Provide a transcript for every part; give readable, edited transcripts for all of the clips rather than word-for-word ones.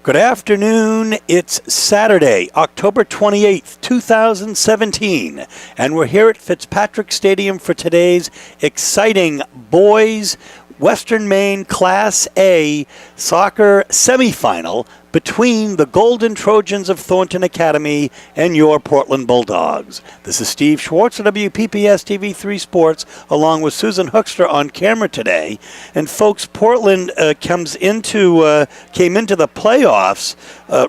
Good afternoon. It's Saturday, October 28th, 2017, and we're here at Fitzpatrick Stadium for today's exciting boys Western Maine Class A soccer semifinal between the Golden Trojans of Thornton Academy and your Portland Bulldogs. This is Steve Schwartz of WPPS TV3 Sports, along with Susan Hoekstra on camera today. And folks, Portland came into the playoffs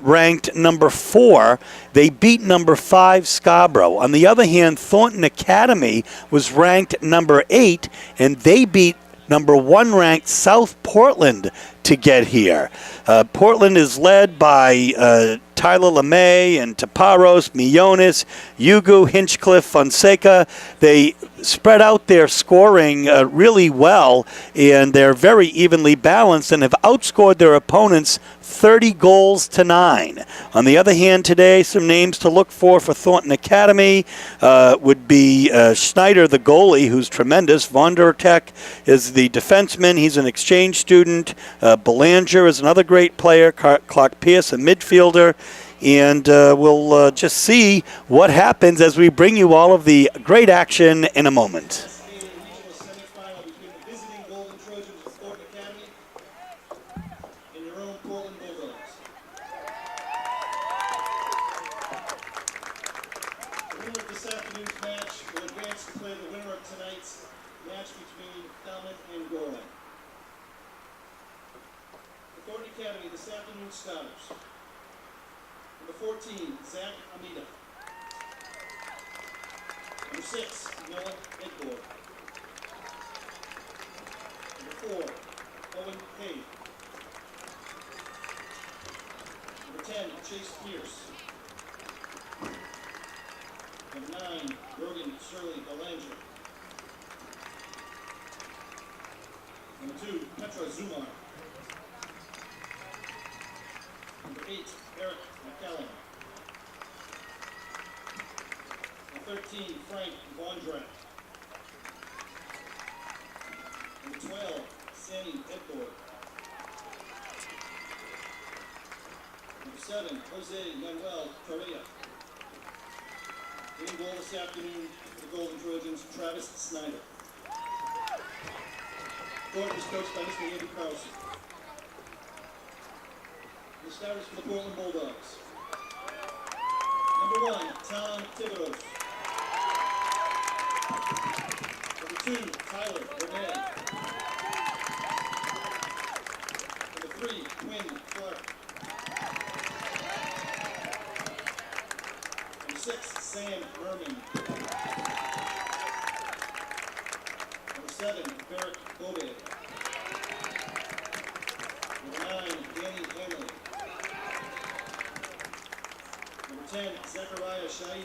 ranked number 4. They beat number 5 Scarborough. On the other hand, Thornton Academy was ranked number 8, and they beat number 1 ranked South Portland to get here. Portland is led by Tyler LeMay and Taparos, Millones, Yugu, Hinchcliffe, Fonseca. They spread out their scoring really well, and they're very evenly balanced and have outscored their opponents 30 goals to 9. On the other hand, today, some names to look for Thornton Academy would be Schneider, the goalie, who's tremendous. Vondertek is the defenseman. He's an exchange student. Belanger is another great player. Clark Pierce, a midfielder. And we'll just see what happens as we bring you all of the great action in a moment. Semifinal between the visiting Golden Trojans of Thornton Academy and your own Portland Bulldogs. The winner of this afternoon's match will advance to play the winner of tonight's match between Falmouth and Gorley. The Thornton Academy this afternoon's starters. Number 14, Zach Amida. Number 6, Noah Edgord. Number 4, Owen Page. Number 10, Chase Pierce. Number 9, Rogan Shirley Belanger. Number 2, Petra Zumar. Number 8, Eric McCallum. Number 13, Frank Vondrak. Number 12, Sammy Edgord. Number 7, Jose Manuel Correa. Winning goal this afternoon for the Golden Trojans, Travis Snyder. Thornton is coached by Mr. Andy Carlson. The starters for the Portland Bulldogs. Number 1, Tom Thibodeau. Number 2, Tyler LeMay. Number 3, Quinn Clark. Number 6, Sam Merman. Number 7, Barrett Bobet. Number 9, Danny Hanley. Number 10, Zachariah Shahi.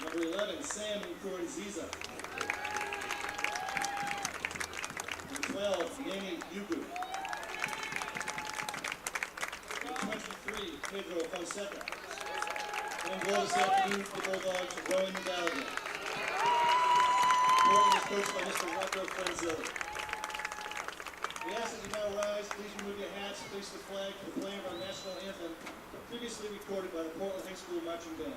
Number 11, Sam Nkuruziza. Number 12, Manny Yugu. Number 23, Pedro Fonseca. And goal this afternoon for the Bulldogs of Rowan Gallagher. Portland is coached by Mr. Rocco Franzelli. We ask that you now rise, please remove your hats, place the flag to the playing of our national anthem, previously recorded by the Portland High School Marching Band.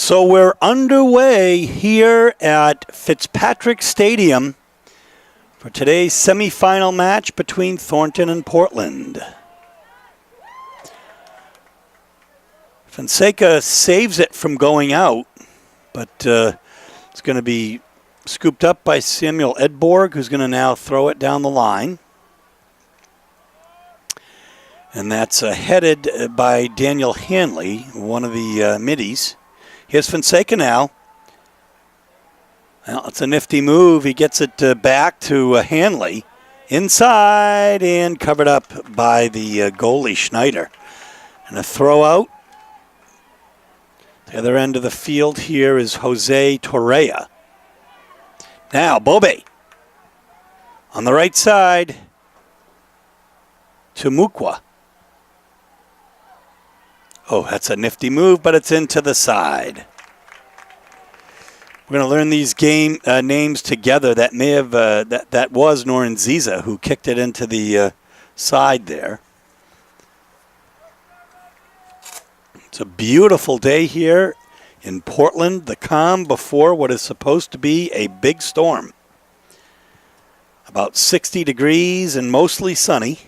So we're underway here at Fitzpatrick Stadium for today's semifinal match between Thornton and Portland. Fonseca saves it from going out, but it's going to be scooped up by Samuel Edborg, who's going to now throw it down the line. And that's headed by Daniel Hanley, one of the middies. Here's Fonseca now. Well, it's a nifty move. He gets it back to Hanley. Inside and covered up by the goalie, Schneider. And a throw out. The other end of the field here is Jose Torrea. Now, Bobe. On the right side to Mukwa. Oh, that's a nifty move, but it's into the side. We're going to learn these game names together. That may have that was Norenziza who kicked it into the side there. It's a beautiful day here in Portland, the calm before what is supposed to be a big storm. About 60 degrees and mostly sunny.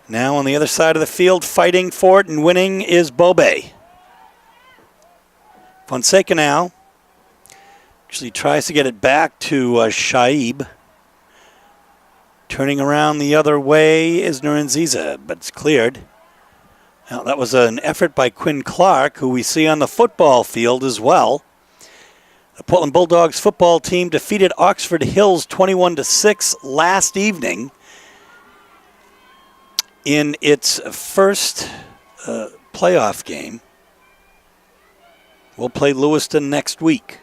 Now on the other side of the field, fighting for it and winning is Bobe. Fonseca now actually tries to get it back to Shaib. Turning around the other way is Norenziza, but it's cleared. Now that was an effort by Quinn Clark, who we see on the football field as well. The Portland Bulldogs football team defeated Oxford Hills 21-6 last evening in its first playoff game. We'll play Lewiston next week.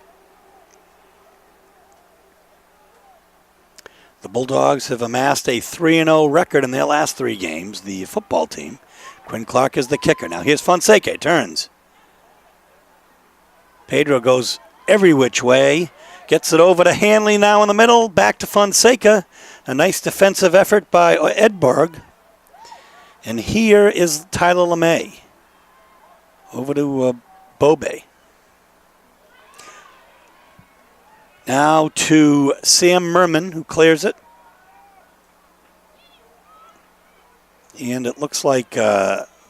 The Bulldogs have amassed a 3-0 record in their last 3 games, the football team. Quinn Clark is the kicker. Now here's Fonseca, turns. Pedro goes every which way. Gets it over to Hanley now in the middle. Back to Fonseca. A nice defensive effort by Edborg. And here is Tyler LeMay. Over to Bobe. Now to Sam Merman, who clears it. And it looks like Frentisek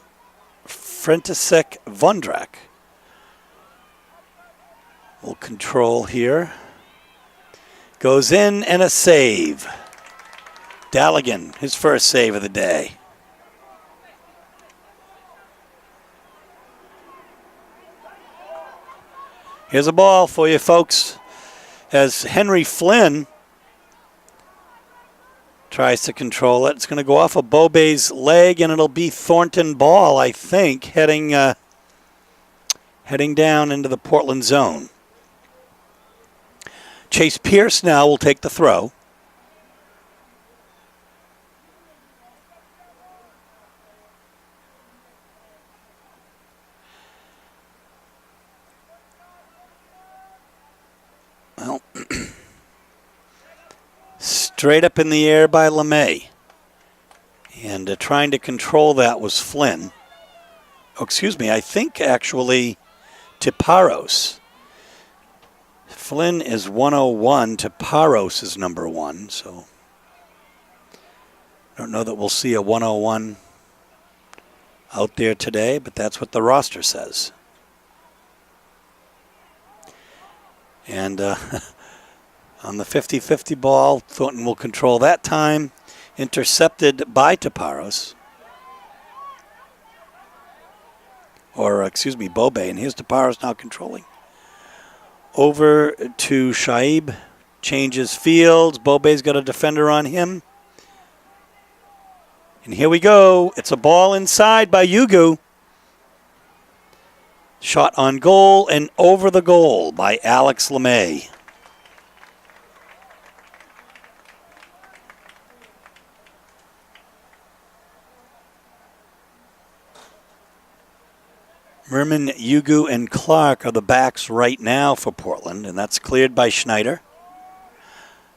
Vondrak will control here. Goes in and a save. Dalligan, his first save of the day. Here's a ball for you folks as Henry Flynn tries to control it. It's going to go off of Bobe's leg, and it'll be Thornton ball, I think, heading down into the Portland zone. Chase Pierce now will take the throw. Well, straight up in the air by LeMay. And trying to control that was Flynn. Oh, excuse me, I think actually Tiparos. Flynn is 101, Tiparos is number 1, so I don't know that we'll see a 101 out there today, but that's what the roster says. And on the 50-50 ball, Thornton will control that time. Intercepted by Tiparos. Or, excuse me, Bobe. And here's Tiparos now controlling. Over to Shaib. Changes fields. Bobe's got a defender on him. And here we go. It's a ball inside by Yugu. Shot on goal and over the goal by Alex LeMay. Merman, Yugu, and Clark are the backs right now for Portland, and that's cleared by Schneider.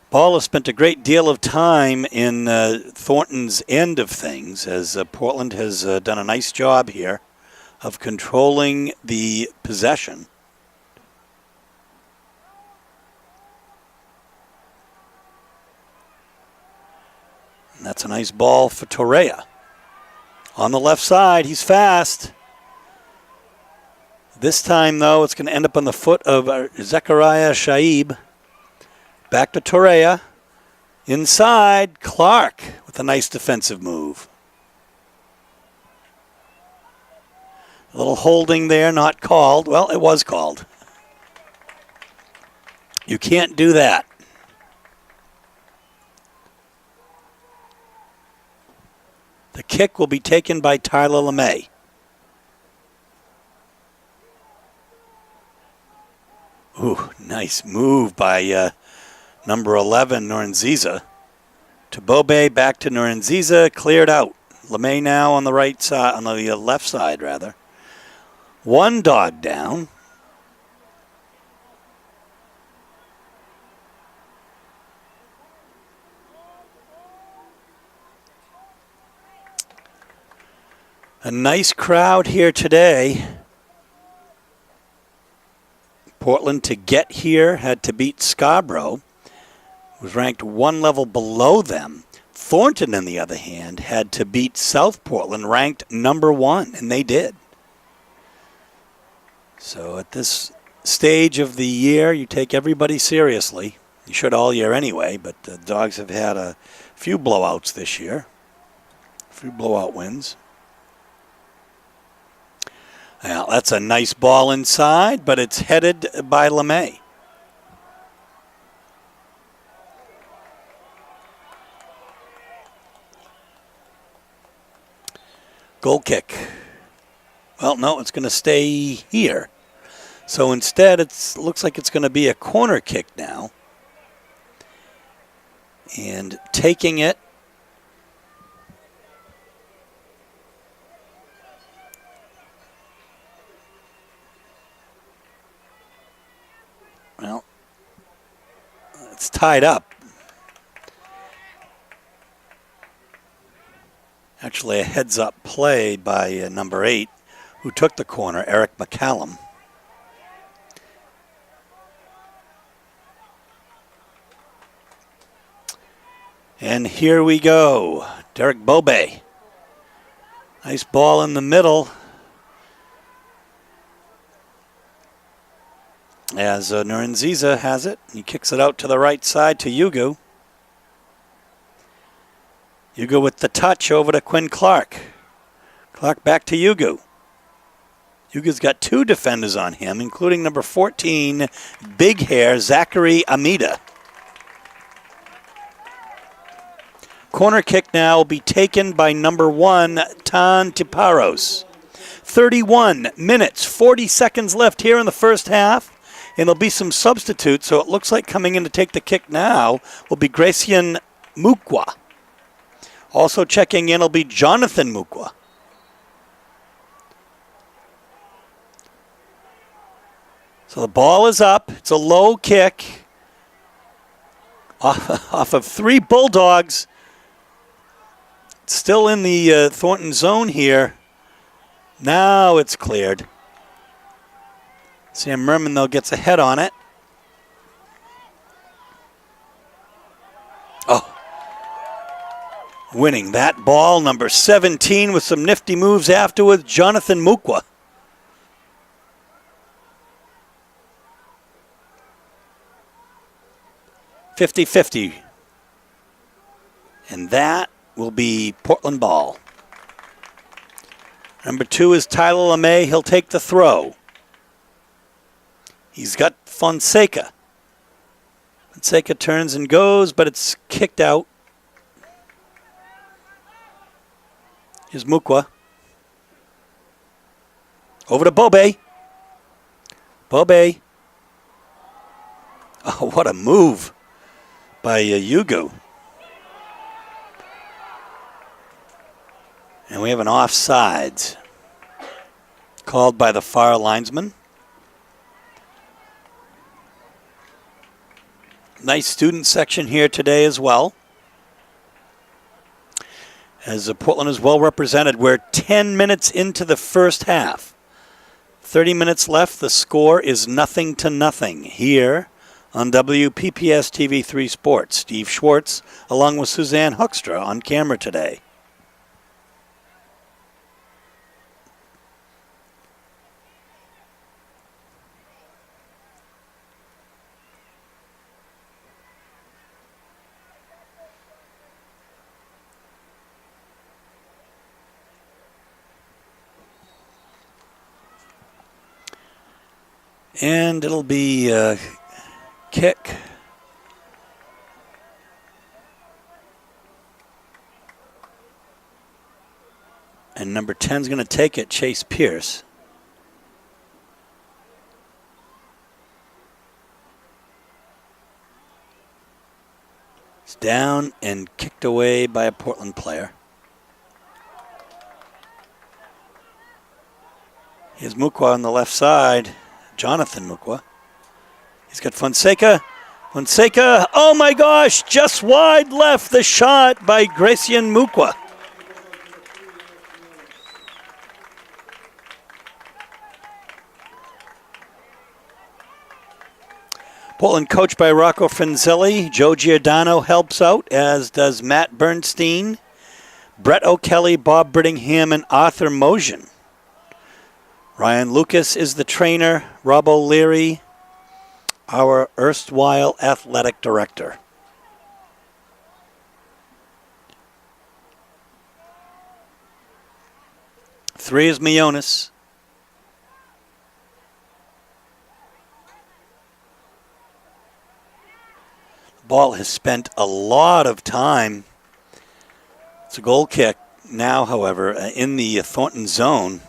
Ball has spent a great deal of time in Thornton's end of things, as Portland has done a nice job here of controlling the possession. And that's a nice ball for Torreya. On the left side, he's fast. This time, though, it's going to end up on the foot of Zechariah Shaib. Back to Torreya. Inside, Clark with a nice defensive move. A little holding there, not called. Well, it was called. You can't do that. The kick will be taken by Tyler LeMay. Ooh, nice move by number 11, Nurunziza. To Bobe, back to Nurunziza, cleared out. LeMay now on the right side, on the left side, rather. One dog down. A nice crowd here today. Portland, to get here, had to beat Scarborough, was ranked one level below them. Thornton, on the other hand, had to beat South Portland, ranked number 1, and they did. So at this stage of the year, you take everybody seriously. You should all year anyway, but the Dogs have had a few blowouts this year, a few blowout wins. Now, that's a nice ball inside, but it's headed by LeMay. Goal kick. Well, no, it's going to stay here. So instead, it looks like it's going to be a corner kick now. And taking it, well, it's tied up. Actually, a heads-up play by number 8, who took the corner, Eric McCallum. And here we go. Derek Bobe. Nice ball in the middle. As Nurunziza has it, he kicks it out to the right side to Yugu. Yugu with the touch over to Quinn Clark. Clark back to Yugu. Yugu's got 2 defenders on him, including number 14, big hair, Zachary Amida. Corner kick now will be taken by number 1, Tan Tiparos. 31 minutes, 40 seconds left here in the first half. And there'll be some substitutes, so it looks like coming in to take the kick now will be Gracian Mukwa. Also checking in will be Jonathan Mukwa. So the ball is up. It's a low kick off of 3 Bulldogs. Still in the Thornton zone here. Now it's cleared. Sam Merman, though, gets a head on it. Oh. Winning that ball, number 17 with some nifty moves afterwards, Jonathan Mukwa. .50-50. And that will be Portland ball. Number 2 is Tyler LeMay. He'll take the throw. He's got Fonseca. Fonseca turns and goes, but it's kicked out. Here's Mukwa. Over to Bobe. Bobe. Oh, what a move by Yugu. And we have an offsides called by the far linesman. Nice student section here today as well. As Portland is well represented, we're 10 minutes into the first half. 30 minutes left. The score is 0-0 here on WPPS TV3 Sports. Steve Schwartz along with Suzanne Hoekstra on camera today. And it'll be a kick. And number 10 is going to take it, Chase Pierce. It's down and kicked away by a Portland player. Here's Mukwa on the left side. Jonathan Mukwa. He's got Fonseca. Fonseca, oh my gosh, just wide left the shot by Gracian Mukwa. Portland coached by Rocco Franzelli. Joe Giordano helps out, as does Matt Bernstein, Brett O'Kelly, Bob Brittingham, and Arthur Mosion. Ryan Lucas is the trainer. Rob O'Leary, our erstwhile athletic director. Three is Mionis. The ball has spent a lot of time. It's a goal kick now, however, in the Thornton zone.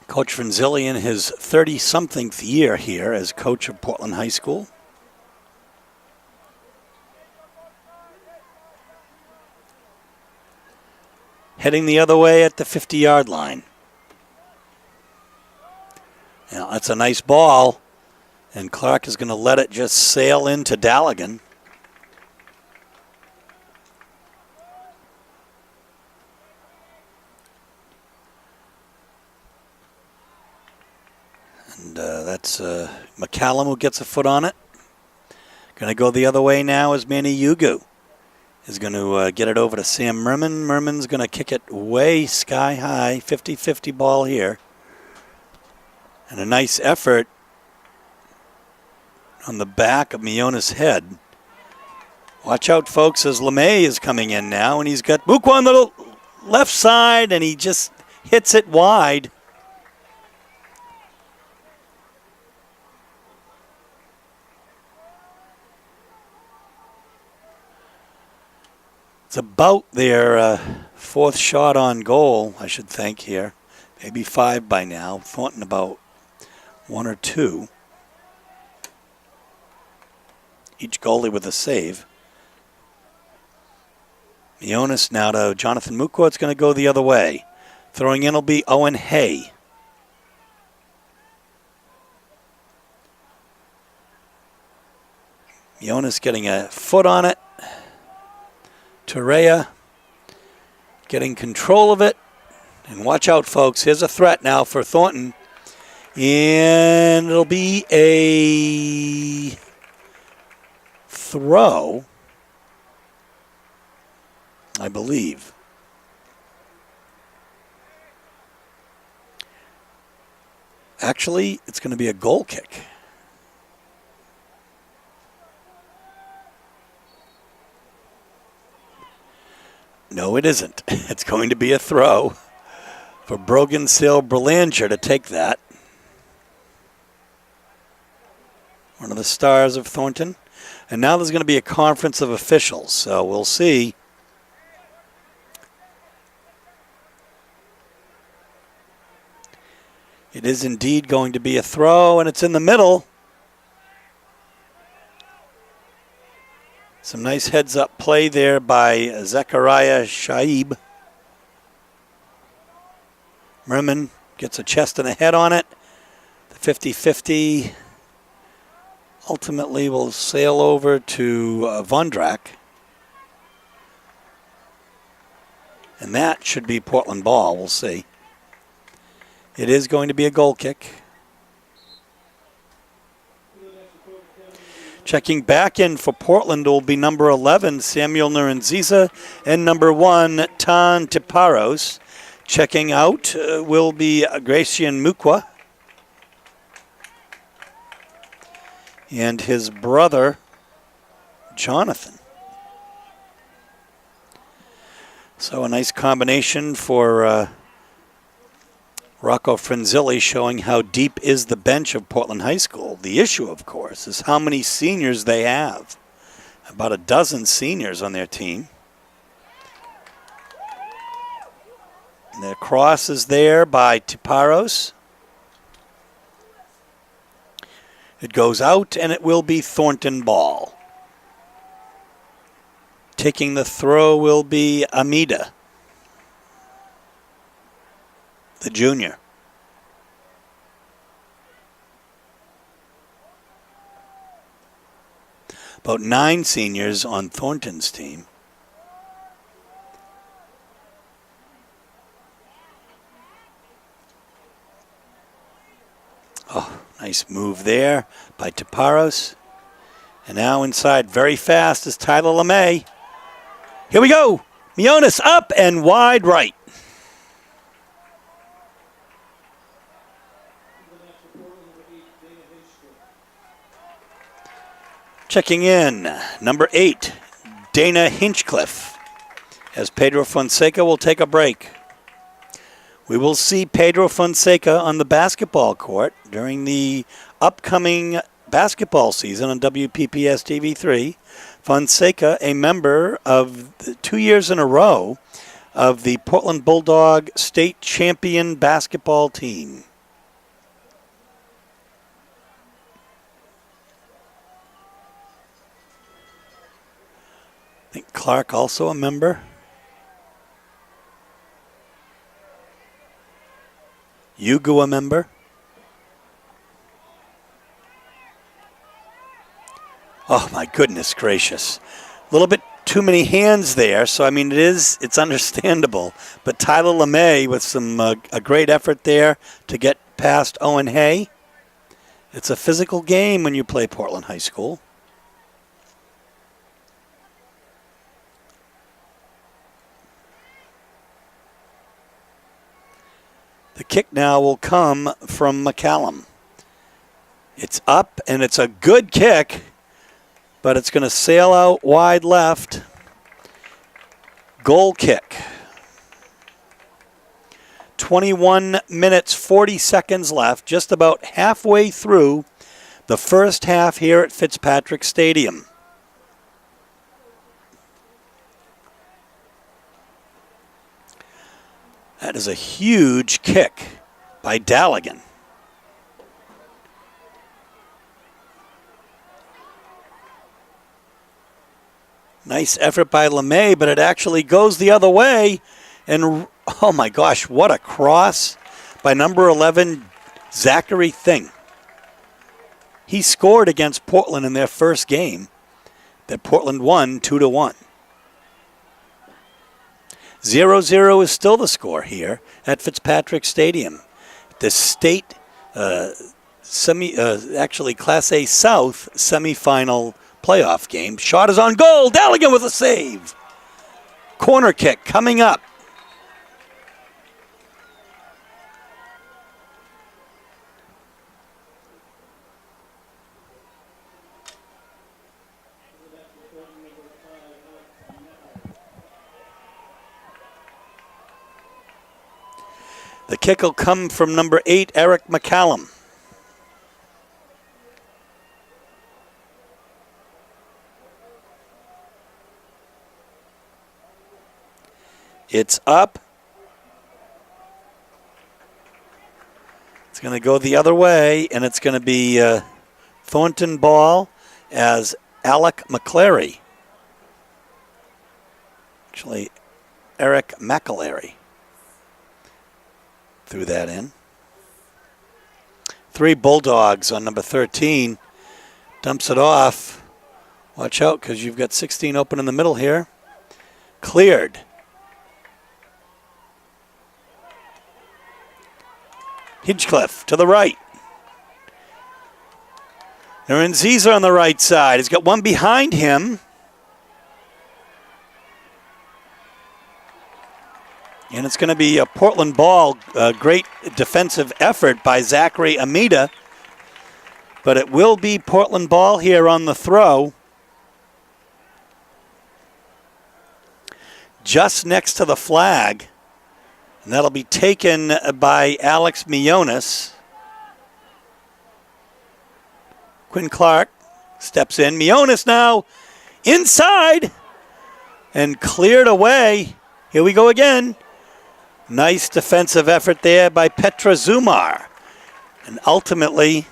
Coach Franzilli in his 30-somethingth year here as coach of Portland High School. Heading the other way at the 50-yard line. Now, that's a nice ball, and Clark is going to let it just sail into Daligan. And that's McCallum who gets a foot on it. Going to go the other way now is Manny Yugu. Is going to get it over to Sam Merman. Merman's going to kick it way sky high. 50-50 ball here. And a nice effort on the back of Miona's head. Watch out, folks, as LeMay is coming in now. And he's got Mukwa on the left side, and he just hits it wide. It's about their fourth shot on goal, I should think, here. Maybe 5 by now. Thornton about 1 or 2. Each goalie with a save. Mionis now to Jonathan Mukwa. It's going to go the other way. Throwing in will be Owen Hay. Mionis getting a foot on it. Torreya getting control of it. And watch out, folks. Here's a threat now for Thornton. And it'll be a throw, I believe. Actually, it's going to be a goal kick. No, it isn't. It's going to be a throw for Brogan-Sil Berlanger to take that. One of the stars of Thornton. And now there's going to be a conference of officials, so we'll see. It is indeed going to be a throw, and it's in the middle. Some nice heads-up play there by Zachariah Shaib. Merman gets a chest and a head on it. The 50-50 ultimately will sail over to Vondrak. And that should be Portland ball. We'll see. It is going to be a goal kick. Checking back in for Portland will be number 11, Samuel Nurunziza, and number 1, Tan Tiparos. Checking out will be Gracian Mukwa and his brother, Jonathan. So a nice combination for Rocco Frenzilli, showing how deep is the bench of Portland High School. The issue, of course, is how many seniors they have. About a dozen seniors on their team. And the cross is there by Tiparos. It goes out, and it will be Thornton ball. Taking the throw will be Amida, the junior. About 9 seniors on Thornton's team. Oh, nice move there by Tiparos. And now inside very fast is Tyler LeMay. Here we go. Mionis up and wide right. Checking in, number 8, Dana Hinchcliffe, as Pedro Fonseca will take a break. We will see Pedro Fonseca on the basketball court during the upcoming basketball season on WPPS TV3. Fonseca, a member of 2 years in a row of the Portland Bulldog state champion basketball team. I think Clark also a member. Yugu a member. Oh my goodness gracious. A little bit too many hands there, so I mean it's understandable. But Tyler LeMay with some a great effort there to get past Owen Hay. It's a physical game when you play Portland High School. The kick now will come from McCallum. It's up, and it's a good kick, but it's going to sail out wide left. Goal kick. 21 minutes, 40 seconds left, just about halfway through the first half here at Fitzpatrick Stadium. That is a huge kick by Dalligan. Nice effort by LeMay, but it actually goes the other way. And, oh my gosh, what a cross by number 11, Zachary Thing. He scored against Portland in their first game that Portland won 2-1. 0-0 is still the score here at Fitzpatrick Stadium. The state, actually Class A South semifinal playoff game. Shot is on goal. Dalligan with a save. Corner kick coming up. The kick will come from number 8, Eric McCallum. It's up. It's going to go the other way, and it's going to be Thornton ball as Alec McClary Actually, Eric McAlery threw that in. 3 Bulldogs on number 13. Dumps it off. Watch out, because you've got 16 open in the middle here. Cleared. Hinchcliffe to the right. Nziza on the right side. He's got one behind him. And it's going to be a Portland ball. A great defensive effort by Zachary Amida. But it will be Portland ball here on the throw. Just next to the flag. And that'll be taken by Alex Mionis. Quinn Clark steps in. Mionis now inside and cleared away. Here we go again. Nice defensive effort there by Petra Zumar. And ultimately,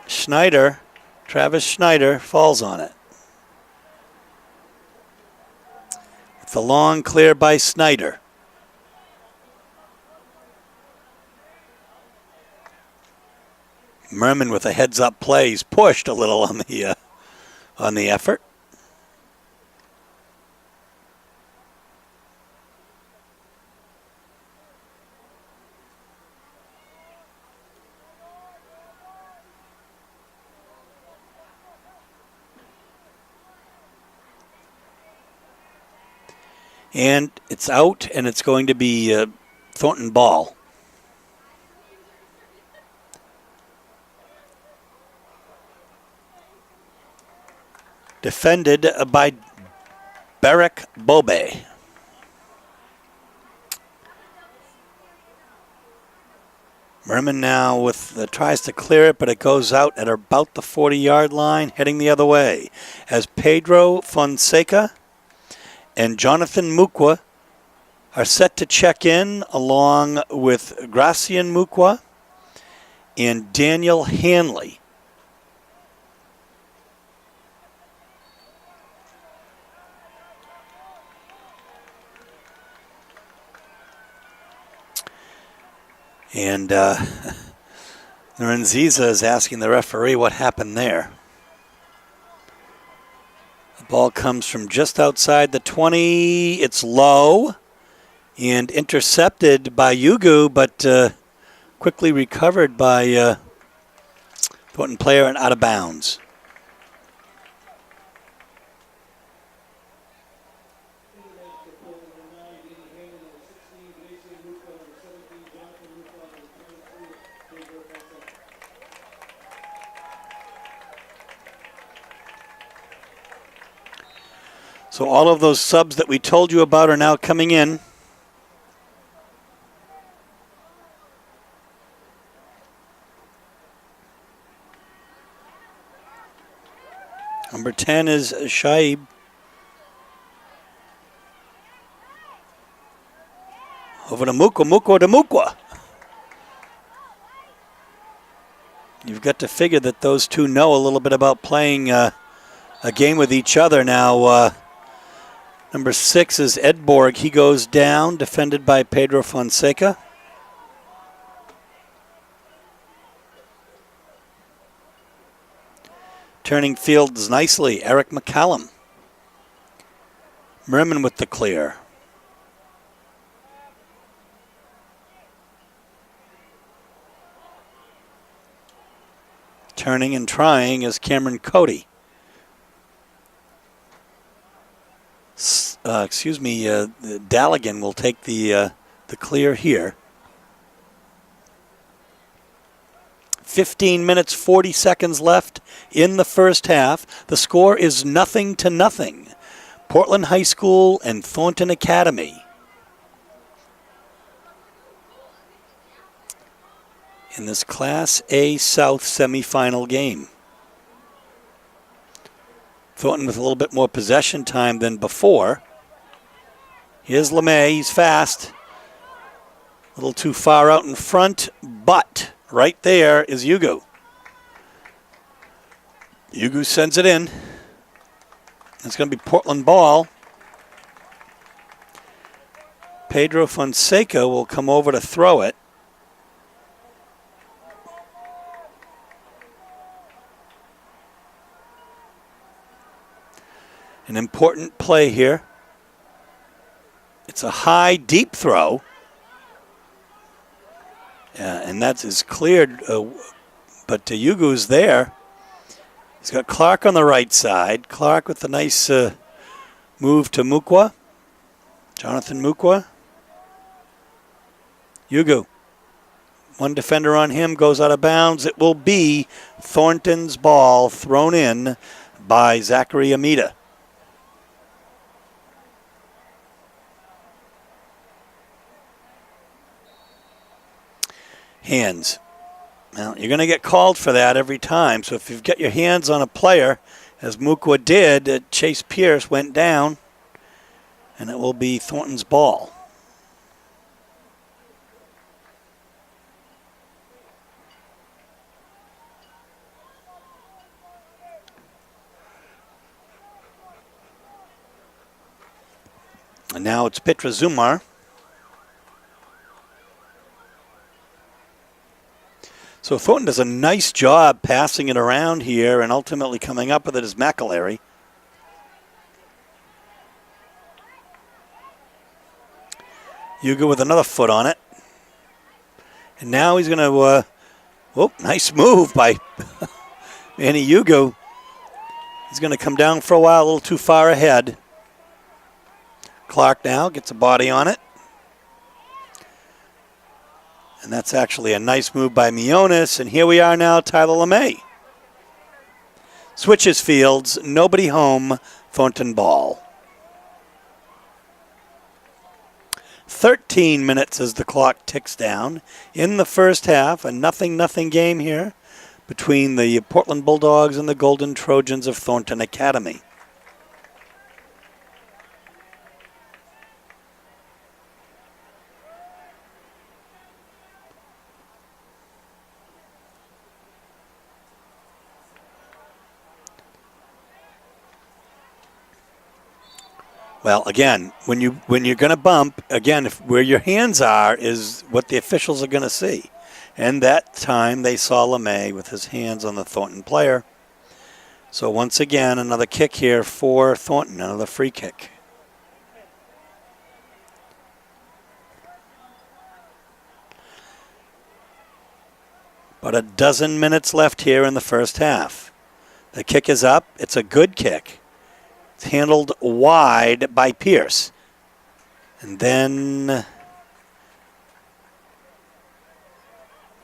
Travis Schneider, falls on it. It's a long clear by Snyder. Merman with a heads-up play. He's pushed a little on the effort. And it's out, and it's going to be Thornton ball. Defended by Barrick Bobe. Merman now tries to clear it, but it goes out at about the 40-yard line, heading the other way. As Pedro Fonseca and Jonathan Mukwa are set to check in, along with Gracian Mukwa and Daniel Hanley. And Nziza is asking the referee what happened there. The ball comes from just outside the 20. It's low and intercepted by Yugu, but quickly recovered by Thornton player and out of bounds. So all of those subs that we told you about are now coming in. Number 10 is Shaib. Over to Mukwa to Mukwa. You've got to figure that those two know a little bit about playing a game with each other now. Number 6 is Edborg. He goes down, defended by Pedro Fonseca. Turning fields nicely, Eric McCallum. Merman with the clear. Turning and trying is Cameron Cody. Dalligan will take the clear here. 15 minutes, 40 seconds left in the first half. The score is 0-0. Portland High School and Thornton Academy. In this Class A South semifinal game. Thornton with a little bit more possession time than before. Here's LeMay, he's fast. A little too far out in front, but right there is Yugu. Yugu sends it in. It's going to be Portland ball. Pedro Fonseca will come over to throw it. An important play here. It's a high, deep throw. And that is cleared, but Yugu's there. He's got Clark on the right side. Clark with a nice move to Mukwa. Jonathan Mukwa. Yugu. One defender on him goes out of bounds. It will be Thornton's ball thrown in by Zachary Amita. Hands. Now, you're going to get called for that every time. So if you've got your hands on a player, as Mukwa did, Chase Pierce went down, and it will be Thornton's ball. And now it's Petra Zumar. So Thornton does a nice job passing it around here, and ultimately coming up with it is McAlery. Yuga with another foot on it. And now he's going to, nice move by Manny Yuga. He's going to come down for a while, a little too far ahead. Clark now gets a body on it. And that's actually a nice move by Mionis. And here we are now, Tyler LeMay. Switches fields, nobody home, Thornton ball. 13 minutes as the clock ticks down in the first half. A 0-0 game here between the Portland Bulldogs and the Golden Trojans of Thornton Academy. Well, again, when you're going to bump, again, where your hands are is what the officials are going to see. And that time they saw LeMay with his hands on the Thornton player. So once again, another kick here for Thornton, another free kick. About a dozen minutes left here in the first half. The kick is up. It's a good kick. It's handled wide by Pierce. And then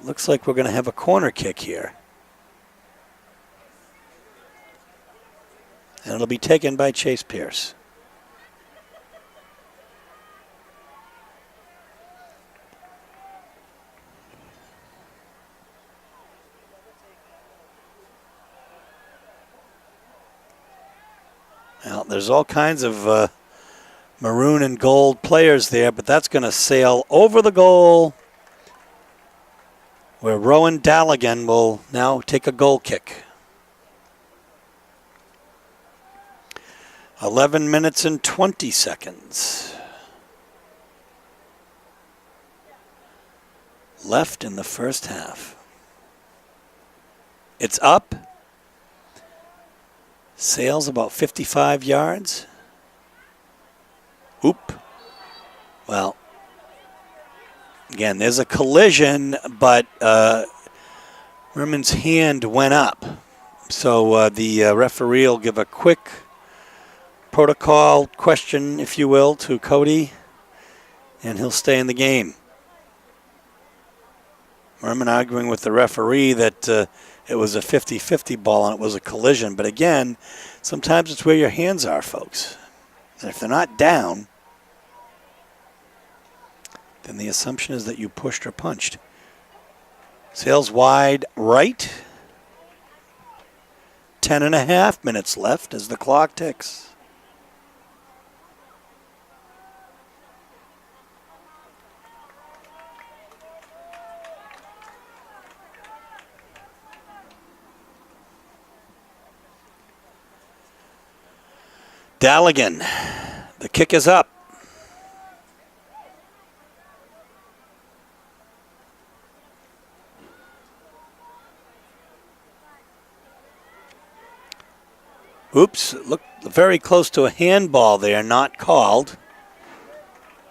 looks like we're going to have a corner kick here. And it'll be taken by Chase Pierce. Well, there's all kinds of maroon and gold players there, but that's going to sail over the goal where Rowan Dalligan will now take a goal kick. 11 minutes and 20 seconds left in the first half. It's up. Sails about 55 yards. Oop. Well, again, there's a collision, but Merman's hand went up. So the referee will give a quick protocol question, if you will, to Cody, and he'll stay in the game. Merman arguing with the referee that it was a 50-50 ball and it was a collision. But again, sometimes it's where your hands are, folks. And if they're not down, then the assumption is that you pushed or punched. Sails wide right. 10.5 minutes left as the clock ticks. Dalligan, the kick is up. Oops, looked very close to a handball there, not called.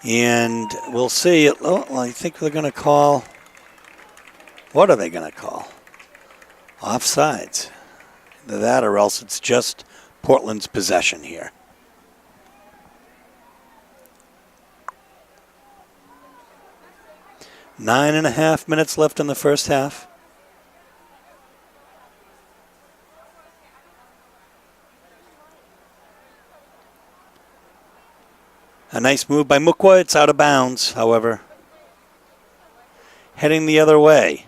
And we'll see. Oh, I think they're going to call. What are they going to call? Offsides. Either that or else it's just Portland's possession here. 9.5 minutes left in the first half. A nice move by Mukwa. It's out of bounds, however. Heading the other way.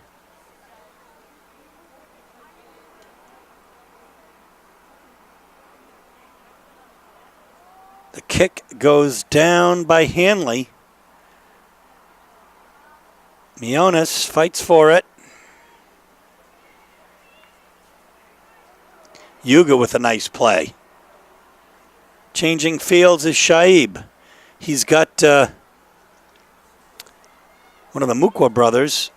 The kick goes down by Hanley. Mionis fights for it. Yuga with a nice play. Changing fields is Shaib. He's got one of the Mukwa brothers.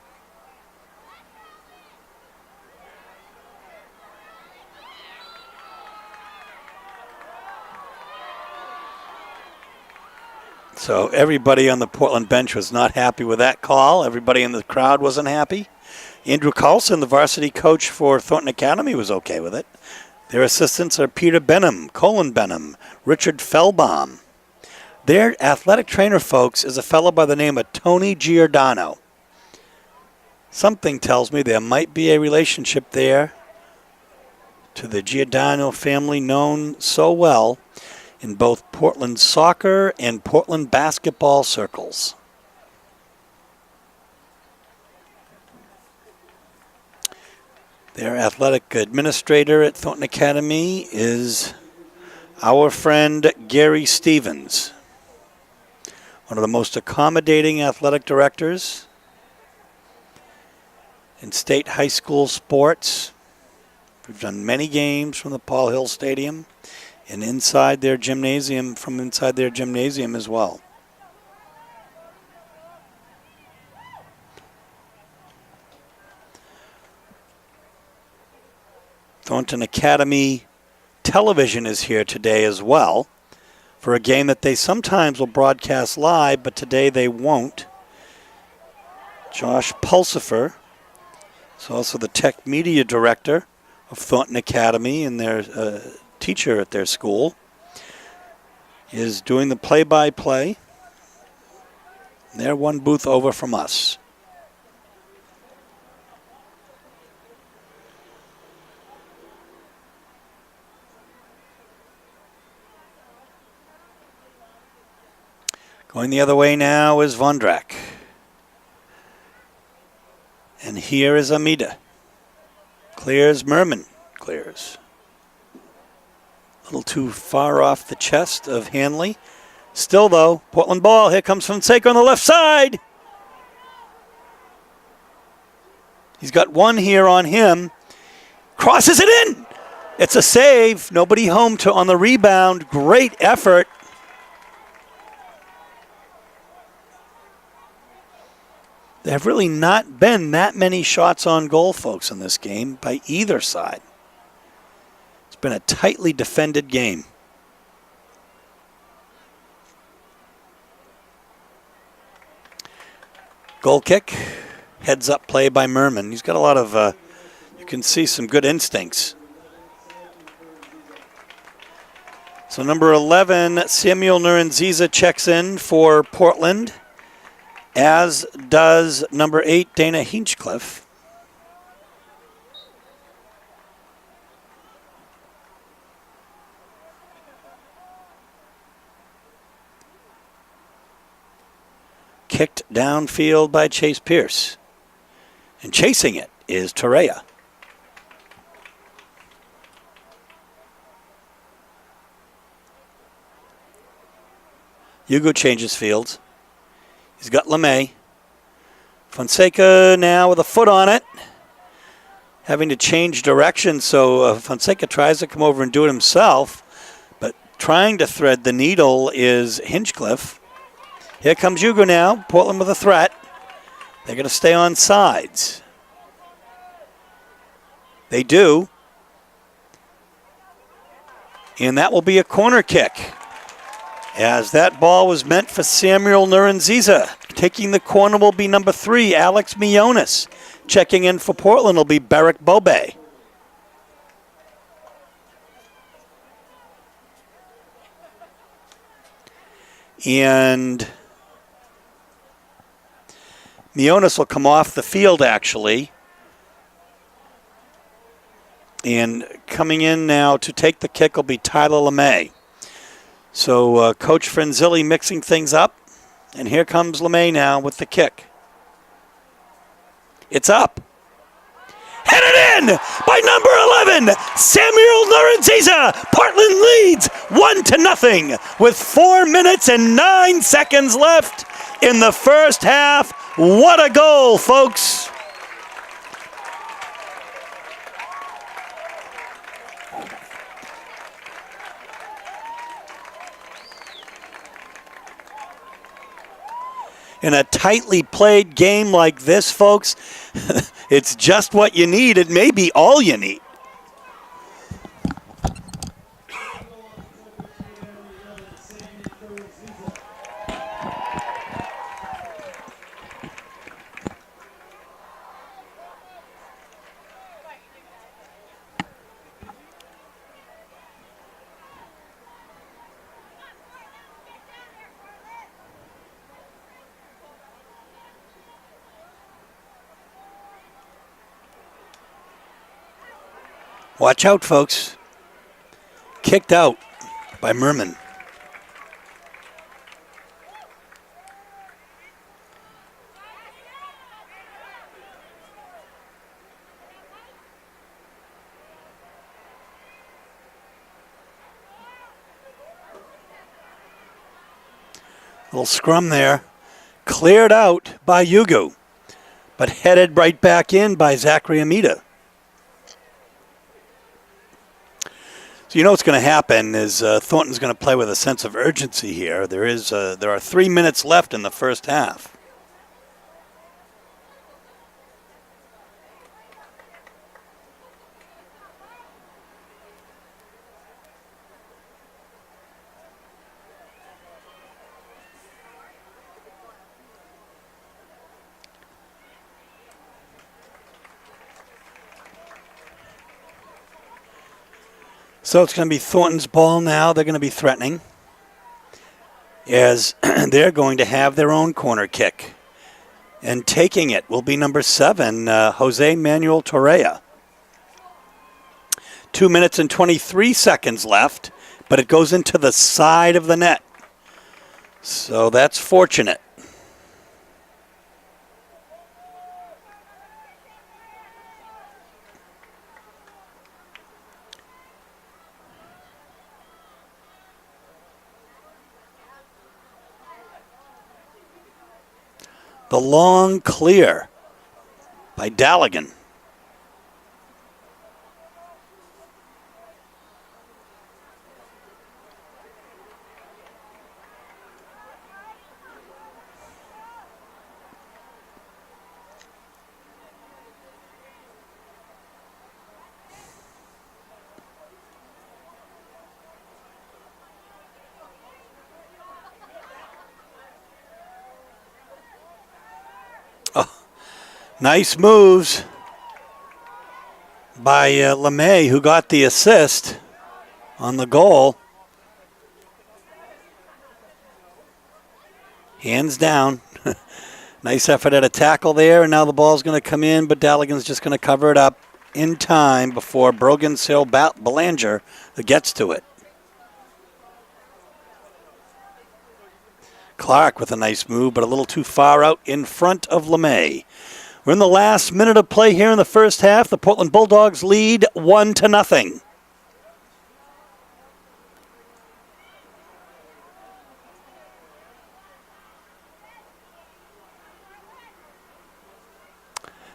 So everybody on the Portland bench was not happy with that call. Everybody in the crowd wasn't happy. Andrew Carlson, the varsity coach for Thornton Academy, was okay with it. Their assistants are Peter Benham, Colin Benham, Richard Fellbaum. Their athletic trainer, folks, is a fellow by the name of Tony Giordano. Something tells me there might be a relationship there to the Giordano family known so well in both Portland soccer and Portland basketball circles. Their athletic administrator at Thornton Academy is our friend Gary Stevens, one of the most accommodating athletic directors in state high school sports. We've done many games from the Paul Hill Stadium and inside their gymnasium, from inside their gymnasium as well. Thornton Academy Television is here today as well for a game that they sometimes will broadcast live, but today they won't. Josh Pulsifer is also the tech media director of Thornton Academy and their teacher at their school, is doing the play-by-play. They're one booth over from us. Going the other way now is Vondrak. And here is Amida. Clears, Merman clears. A little too far off the chest of Hanley. Still, though, Portland ball. Here comes Fonseca on the left side. He's got one here on him. Crosses it in. It's a save. Nobody home to on the rebound. Great effort. There have really not been that many shots on goal, folks, in this game by either side. It's been a tightly defended game. Goal kick, heads up play by Merman. He's got a lot of, you can see some good instincts. So number 11, Samuel Nurunziza checks in for Portland, as does number 8, Dana Hinchcliffe. Kicked downfield by Chase Pierce. And chasing it is Torreya. Hugo changes fields. He's got LeMay. Fonseca now with a foot on it. Having to change direction, so Fonseca tries to come over and do it himself. But trying to thread the needle is Hinchcliffe. Here comes Hugo now. Portland with a threat. They're going to stay on sides. They do. And that will be a corner kick, as that ball was meant for Samuel Nurunziza. Taking the corner will be number 3, Alex Mionis. Checking in for Portland will be Beric Bobe. And Mionis will come off the field, actually. And coming in now to take the kick will be Tyler LeMay. So Coach Frenzilli mixing things up. And here comes LeMay now with the kick. It's up. Headed in by number 11, Samuel Nurunziza. Portland leads 1-0 with 4 minutes and 9 seconds left in the first half. What a goal, folks. In a tightly played game like this, folks, it's just what you need. It may be all you need. Watch out, folks. Kicked out by Merman. Little scrum there. Cleared out by Yugo, but headed right back in by Zachary Amita. So you know what's going to happen is Thornton's going to play with a sense of urgency here. There are 3 minutes left in the first half. So it's going to be Thornton's ball now. They're going to be threatening, as they're going to have their own corner kick. And taking it will be number 7, Jose Manuel Torreya. 2 minutes and 23 seconds left, but it goes into the side of the net. So that's fortunate. The long clear by Daligan. Nice moves by LeMay, who got the assist on the goal. Hands down. Nice effort at a tackle there, and now the ball's going to come in, but Daligan's just going to cover it up in time before Brogan's Hill Belanger gets to it. Clark with a nice move, but a little too far out in front of LeMay. We're in the last minute of play here in the first half. The Portland Bulldogs lead 1-0.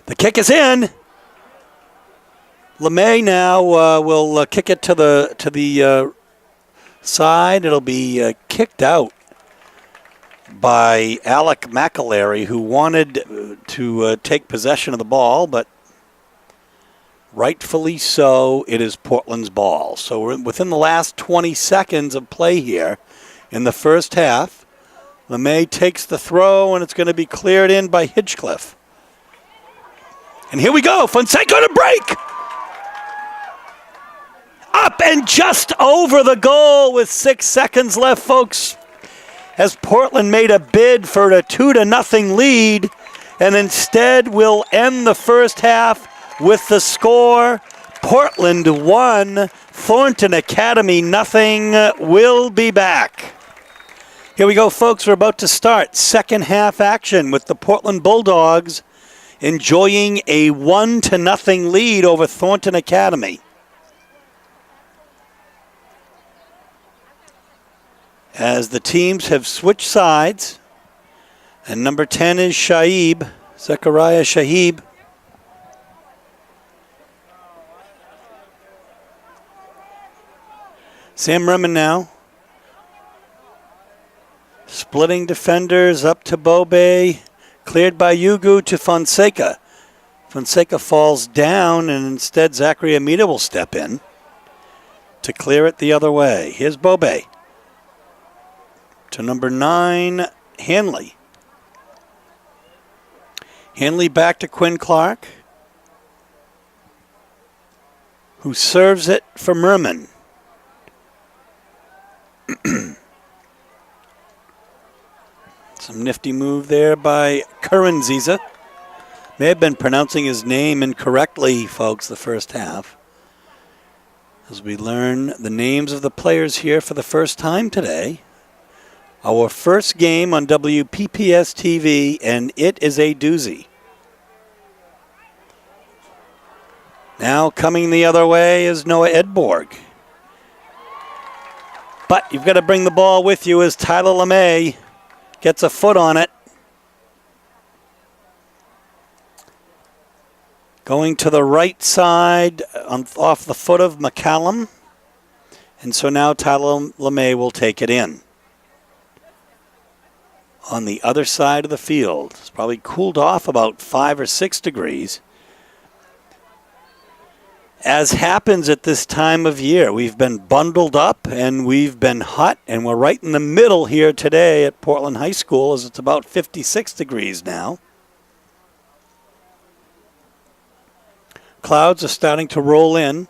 The kick is in. LeMay now will kick it to the side. It'll be kicked out by Alec McAlery, who wanted to take possession of the ball, but Rightfully so, it is Portland's ball. So we're within the last 20 seconds of play here in the first half. LeMay takes the throw, and it's going to be cleared in by Hinchcliffe. And here we go. Fonseca to break. Up and just over the goal with 6 seconds left, folks. As Portland made a bid for a 2-0 lead, and instead will end the first half with the score. Portland 1, Thornton Academy nothing. We'll be back. Here we go, folks. We're about to start second half action with the Portland Bulldogs enjoying a 1-0 lead over Thornton Academy. As the teams have switched sides, and number 10 is Zechariah Shahib. Sam Remen now. Splitting defenders up to Bobe. Cleared by Yugu to Fonseca. Fonseca falls down, and instead Zachary Amita will step in to clear it the other way. Here's Bobe. To number 9, Hanley. Hanley back to Quinn Clark, who serves it for Merman. Some nifty move there by Curran-Ziza. May have been pronouncing his name incorrectly, folks, the first half. As we learn the names of the players here for the first time today. Our first game on WPPS TV, and it is a doozy. Now coming the other way is Noah Edborg. But you've got to bring the ball with you as Tyler LeMay gets a foot on it. Going to the right side off the foot of McCallum. And so now Tyler LeMay will take it in. On the other side of the field. It's probably cooled off about 5 or 6 degrees. As happens at this time of year, we've been bundled up and we've been hot, and we're right in the middle here today at Portland High School as it's about 56 degrees now. Clouds are starting to roll in.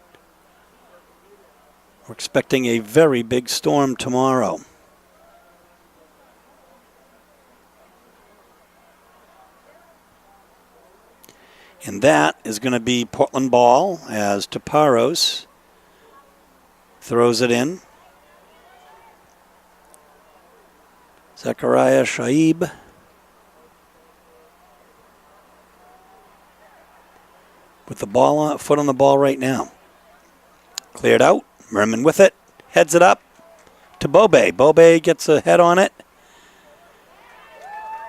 We're expecting a very big storm tomorrow. And that is going to be Portland ball as Taparos throws it in. Zechariah Shaib. With the ball foot on the ball right now. Cleared out. Merman with it. Heads it up to Bobe. Bobe gets a head on it.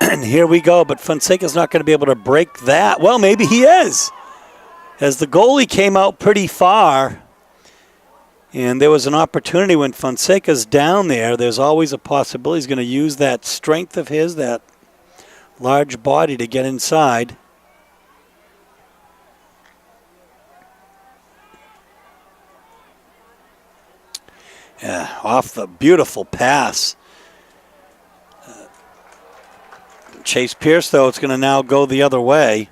And here we go, but Fonseca's not going to be able to break that. Well, maybe he is, as the goalie came out pretty far, and there was an opportunity when Fonseca's down there. There's always a possibility he's going to use that strength of his, that large body, to get inside. Yeah, off the beautiful pass. Chase Pierce, though, it's going to now go the other way.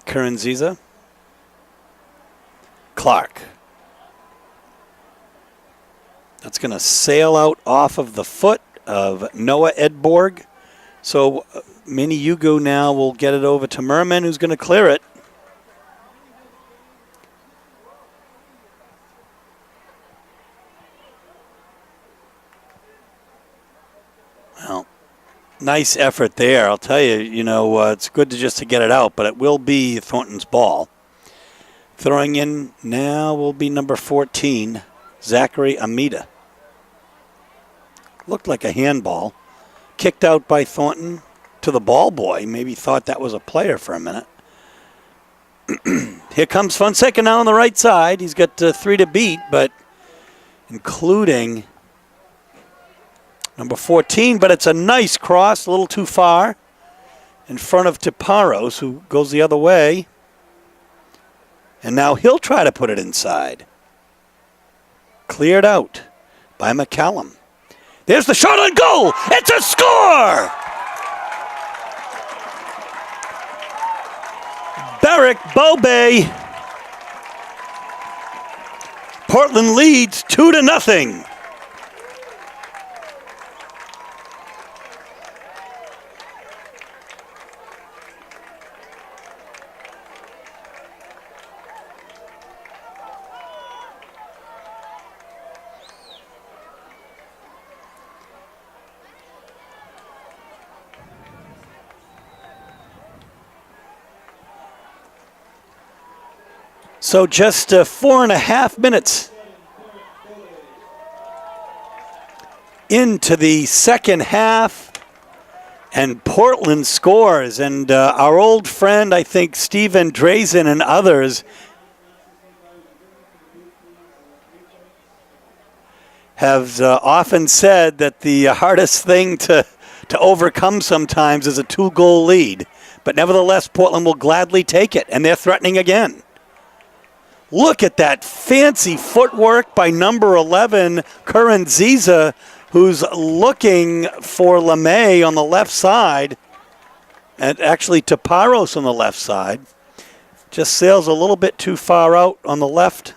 Curran-Ziza. Clark. That's going to sail out off of the foot of Noah Edborg. So Mini Yugo now will get it over to Merman, who's going to clear it. Well, nice effort there. I'll tell you, it's good to get it out, but it will be Thornton's ball. Throwing in now will be number 14, Zachary Amita. Looked like a handball. Kicked out by Thornton to the ball boy. Maybe thought that was a player for a minute. Here comes Fonseca now on the right side. He's got 3 to beat, but including number 14, but it's a nice cross, a little too far. in front of Tiparos, who goes the other way. And now he'll try to put it inside. Cleared out by McCallum. There's the shot on goal. It's a score! Barrick Bobe. Portland leads 2-0. So just 4.5 minutes into the second half, and Portland scores. And our old friend, I think, Steven Drazen and others have often said that the hardest thing to overcome sometimes is a 2-goal lead. But nevertheless, Portland will gladly take it, and they're threatening again. Look at that fancy footwork by number 11, Curran Ziza, who's looking for LeMay on the left side, and actually Tiparos on the left side. Just sails a little bit too far out on the left,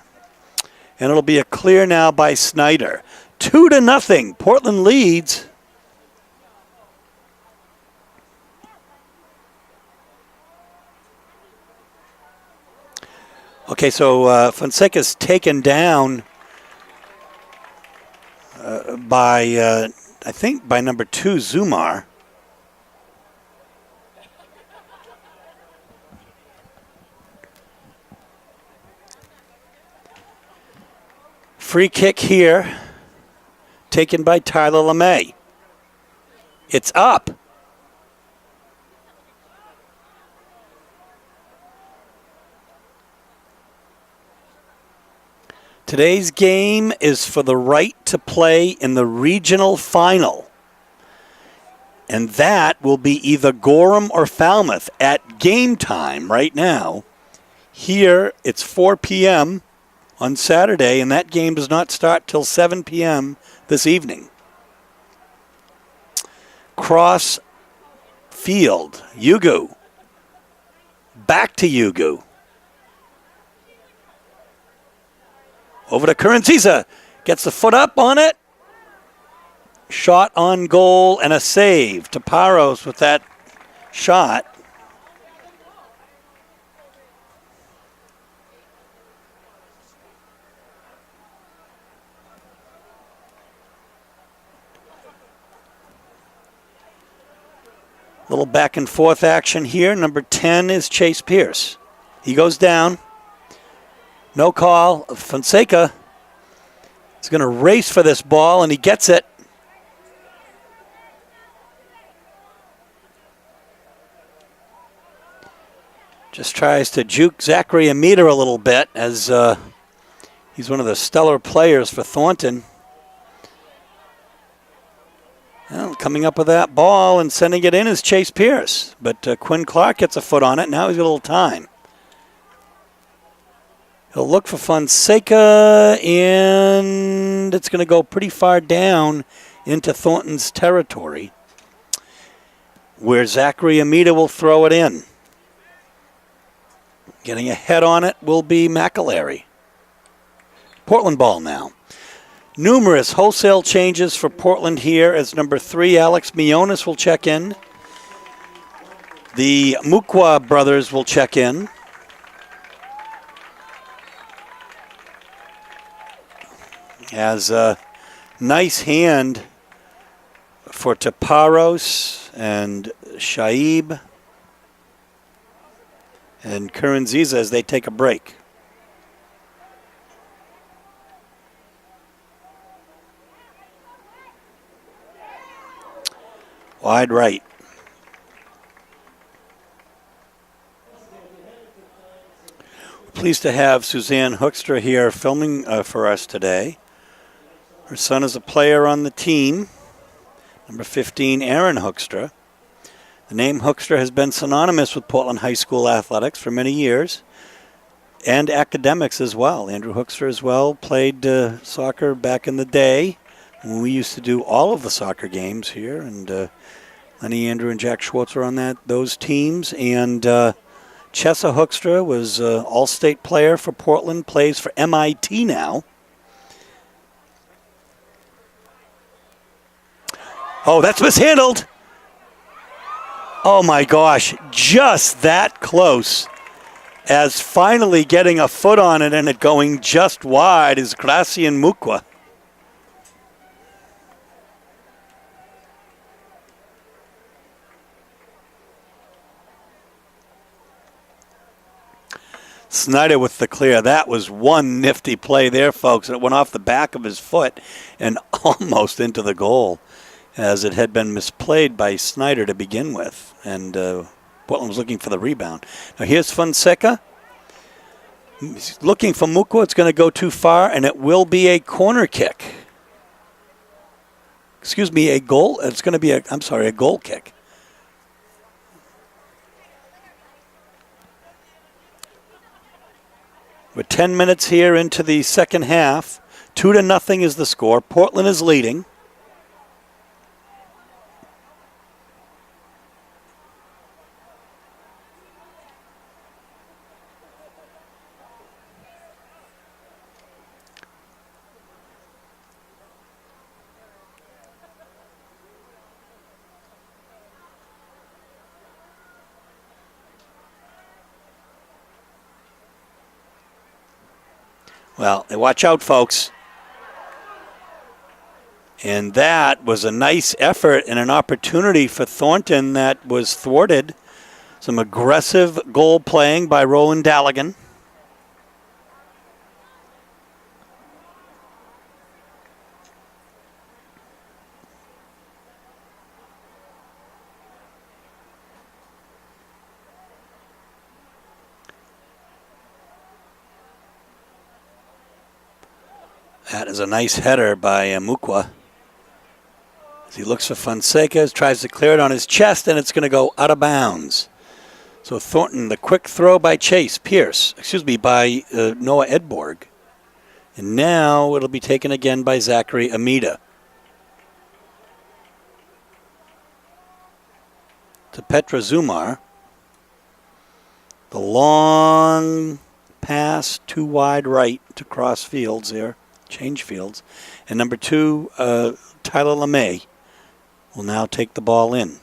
and it'll be a clear now by Snyder. 2-0, Portland leads. Okay, so Fonseca's taken down by, I think, by number 2, Zumar. Free kick here, taken by Tyler LeMay. It's up. Today's game is for the right to play in the regional final. And that will be either Gorham or Falmouth at game time right now. Here, it's 4 p.m. on Saturday, and that game does not start till 7 p.m. this evening. Cross field, Yugu. Back to Yugu. Over to Curran Ziza. Gets the foot up on it. Shot on goal and a save. Tiparos with that shot. Little back and forth action here. Number 10 is Chase Pierce. He goes down. No call. Fonseca is going to race for this ball, and he gets it. Just tries to juke Zachary Amita a little bit, as he's one of the stellar players for Thornton. Well, coming up with that ball and sending it in is Chase Pierce. But Quinn Clark gets a foot on it. Now he's got a little time. He'll look for Fonseca, and it's going to go pretty far down into Thornton's territory, where Zachary Amita will throw it in. Getting a head on it will be McAlery. Portland ball now. Numerous wholesale changes for Portland here, as number 3, Alex Mionis, will check in. The Mukwa brothers will check in. Has a nice hand for Tiparos and Shaib and Curran Ziza as they take a break. Wide right. We're pleased to have Suzanne Hoekstra here filming for us today. Her son is a player on the team, number 15, Aaron Hoekstra. The name Hoekstra has been synonymous with Portland High School athletics for many years, and academics as well. Andrew Hoekstra as well played soccer back in the day when we used to do all of the soccer games here, and Lenny Andrew and Jack Schwartz were on those teams, and Chessa Hoekstra was an all-state player for Portland, plays for MIT now. Oh, that's mishandled. Oh my gosh, just that close. As finally getting a foot on it and it going just wide is Gracian Mukwa. Snyder with the clear. That was one nifty play there, folks. And it went off the back of his foot and almost into the goal, as it had been misplayed by Snyder to begin with. And Portland was looking for the rebound. Now here's Fonseca. He's looking for Mukwa. It's going to go too far, and it will be a corner kick. Excuse me, a goal. It's going to be a goal kick. We're 10 minutes here into the second half. 2-0 is the score. Portland is leading. Well, watch out, folks. And that was a nice effort and an opportunity for Thornton that was thwarted. Some aggressive goal playing by Roland Daligan. That is a nice header by Mukwa. As he looks for Fonseca, tries to clear it on his chest, and it's going to go out of bounds. So Thornton, the quick throw by by Noah Edborg. And now it'll be taken again by Zachary Amida. To Petra Zumar. The long pass, too wide right to cross fields there. Change fields. And number 2, Tyler LeMay will now take the ball in.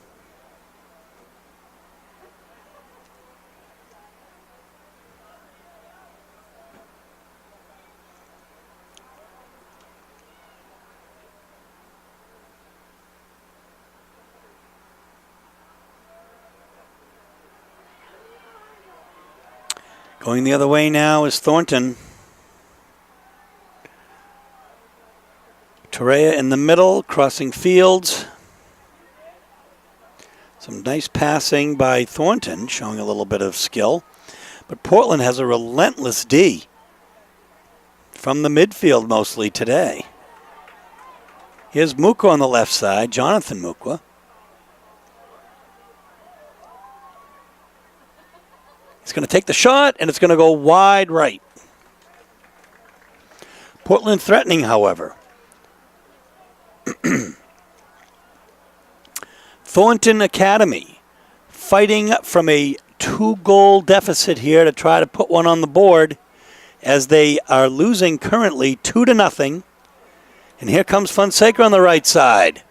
Going the other way now is Thornton. Torreya in the middle, crossing fields. Some nice passing by Thornton, showing a little bit of skill. But Portland has a relentless D from the midfield mostly today. Here's Mukwa on the left side, Jonathan Mukwa. He's going to take the shot, and it's going to go wide right. Portland threatening, however. Thornton Academy fighting from a 2-goal deficit here to try to put one on the board, as they are losing currently 2-0. And here comes Fonseca on the right side.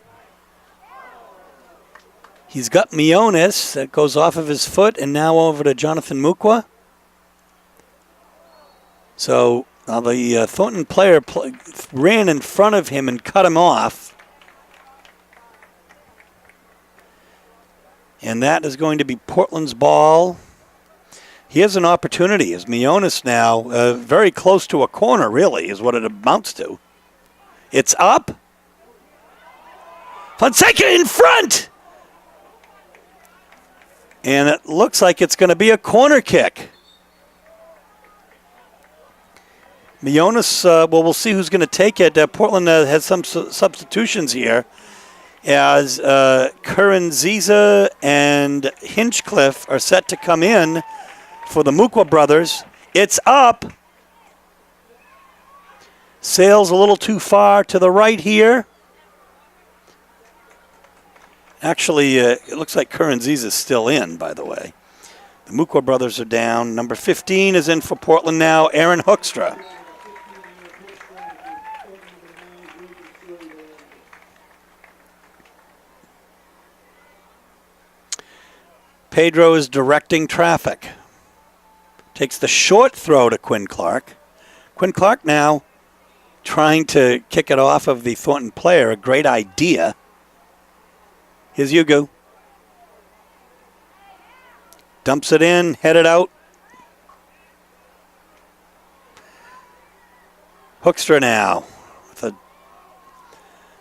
He's got Mionis that goes off of his foot, and now over to Jonathan Mukwa. So the Thornton player ran in front of him and cut him off. And that is going to be Portland's ball. He has an opportunity as Mionis now, very close to a corner, really, is what it amounts to. It's up. Fonseca in front! And it looks like it's going to be a corner kick. Mionis, well, we'll see who's going to take it. Portland has some substitutions here. as Curran-Ziza and Hinchcliffe are set to come in for the Mukwa brothers. It's up. Sails a little too far to the right here. Actually, it looks like Curran-Ziza is still in, by the way. The Mukwa brothers are down. Number 15 is in for Portland now, Aaron Hoekstra. Pedro is directing traffic. Takes the short throw to Quinn Clark. Quinn Clark now trying to kick it off of the Thornton player. A great idea. Here's Hugo. Dumps it in, headed out. Hoekstra now with a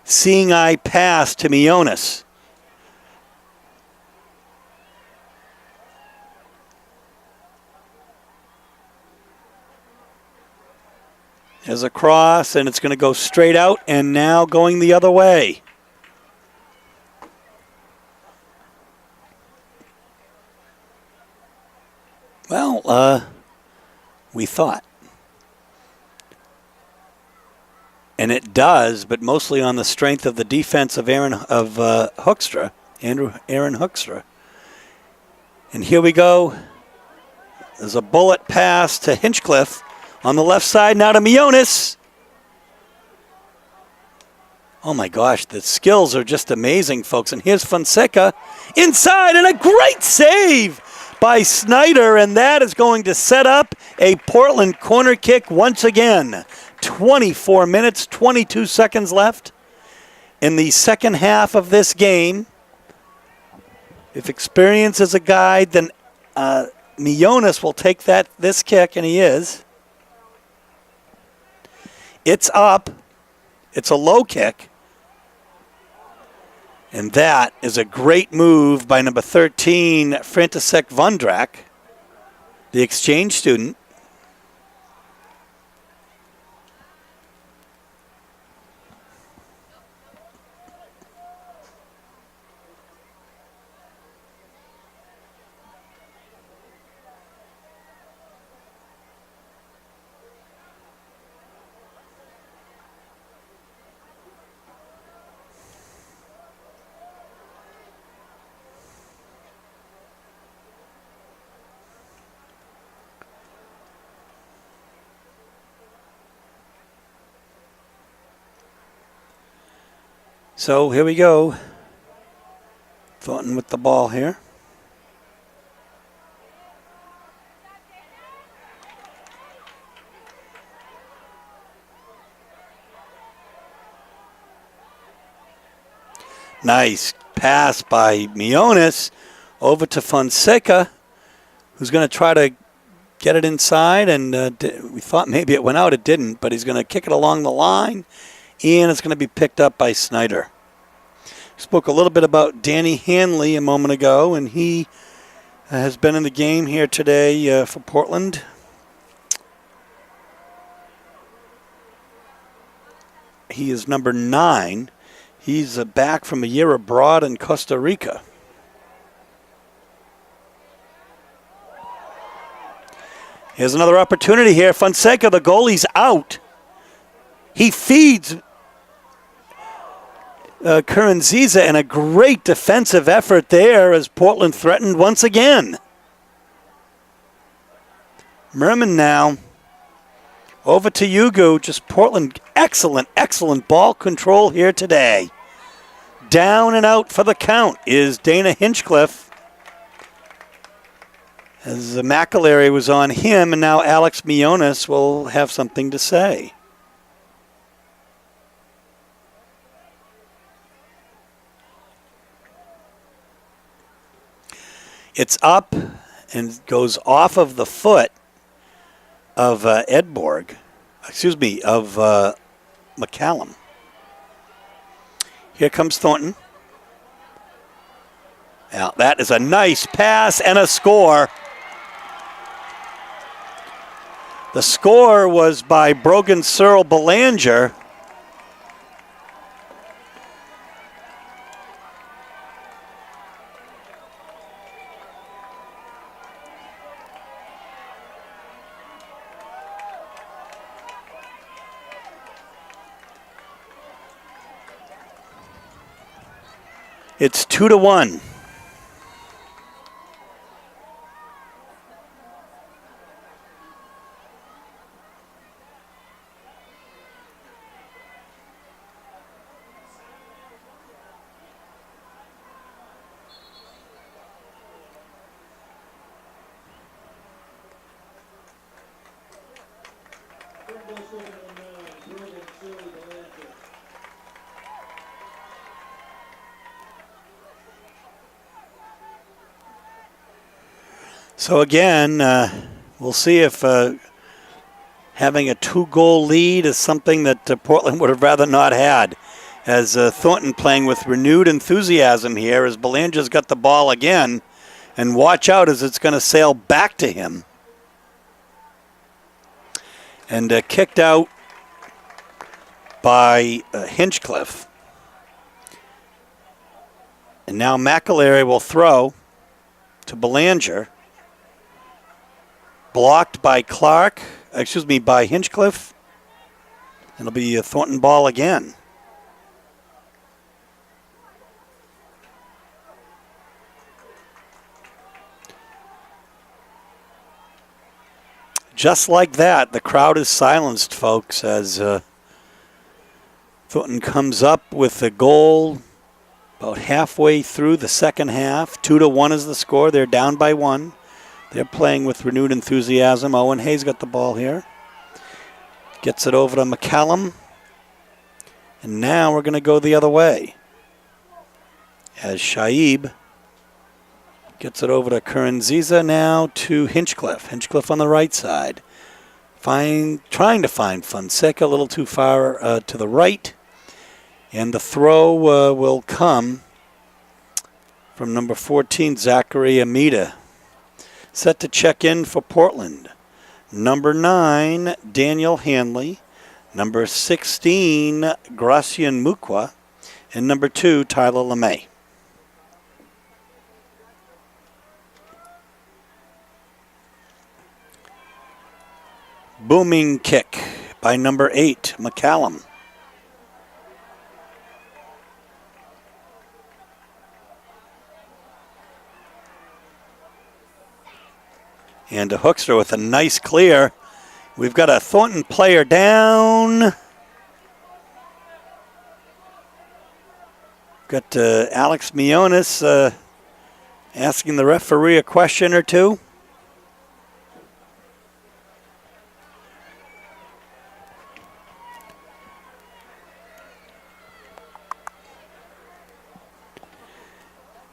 seeing eye pass to Mionis. There's a cross, and it's going to go straight out, and now going the other way. Well, we thought. And it does, but mostly on the strength of the defense of Aaron Hoekstra, Aaron Hoekstra. And here we go. There's a bullet pass to Hinchcliffe. On the left side, now to Mionis. Oh my gosh, the skills are just amazing, folks. And here's Fonseca inside, and a great save by Snyder, and that is going to set up a Portland corner kick once again. 24 minutes, 22 seconds left in the second half of this game. If experience is a guide, then Mionis will take this kick, and he is. It's up. It's a low kick. And that is a great move by number 13, František Vondrak, the exchange student. So here we go. Thornton with the ball here. Nice pass by Mionis over to Fonseca, who's going to try to get it inside. And we thought maybe it went out. It didn't, but he's going to kick it along the line. And it's going to be picked up by Snyder. Spoke a little bit about Danny Hanley a moment ago, and he has been in the game here today for Portland. He is number 9. He's back from a year abroad in Costa Rica. Here's another opportunity here. Fonseca, the goalie's out. He feeds Curran-Ziza, and a great defensive effort there as Portland threatened once again. Merman now over to Yugu. Just Portland, excellent ball control here today. Down and out for the count is Dana Hinchcliffe. As McAlery was on him, and now Alex Mionis will have something to say. It's up and goes off of the foot of Edborg. Excuse me, of McCallum. Here comes Thornton. Now, that is a nice pass and a score. The score was by Brogan Searle Belanger. It's 2-1. Third ball scored number 9, Jordan Shirley Belanger. So again, we'll see if having a 2-goal lead is something that Portland would have rather not had. As Thornton playing with renewed enthusiasm here as Belanger's got the ball again. And watch out as it's going to sail back to him. And kicked out by Hinchcliffe. And now McAlery will throw to Belanger. Blocked by by Hinchcliffe. It'll be a Thornton ball again. Just like that, the crowd is silenced, folks, as Thornton comes up with a goal about halfway through the second half. 2-1 is the score. They're down by 1. They're playing with renewed enthusiasm. Owen Hayes got the ball here. Gets it over to McCallum. And now we're going to go the other way. As Shaib gets it over to Curran-Ziza, now to Hinchcliffe. Hinchcliffe on the right side. Trying to find Fonseca a little too far to the right. And the throw will come from number 14, Zachary Amida. Set to check in for Portland. Number 9, Daniel Hanley. Number 16, Gracian Mukwa. And number 2, Tyler LeMay. Booming kick by number 8, McCallum. And a Hoekstra with a nice clear. We've got a Thornton player down. Got Alex Mionis asking the referee a question or two.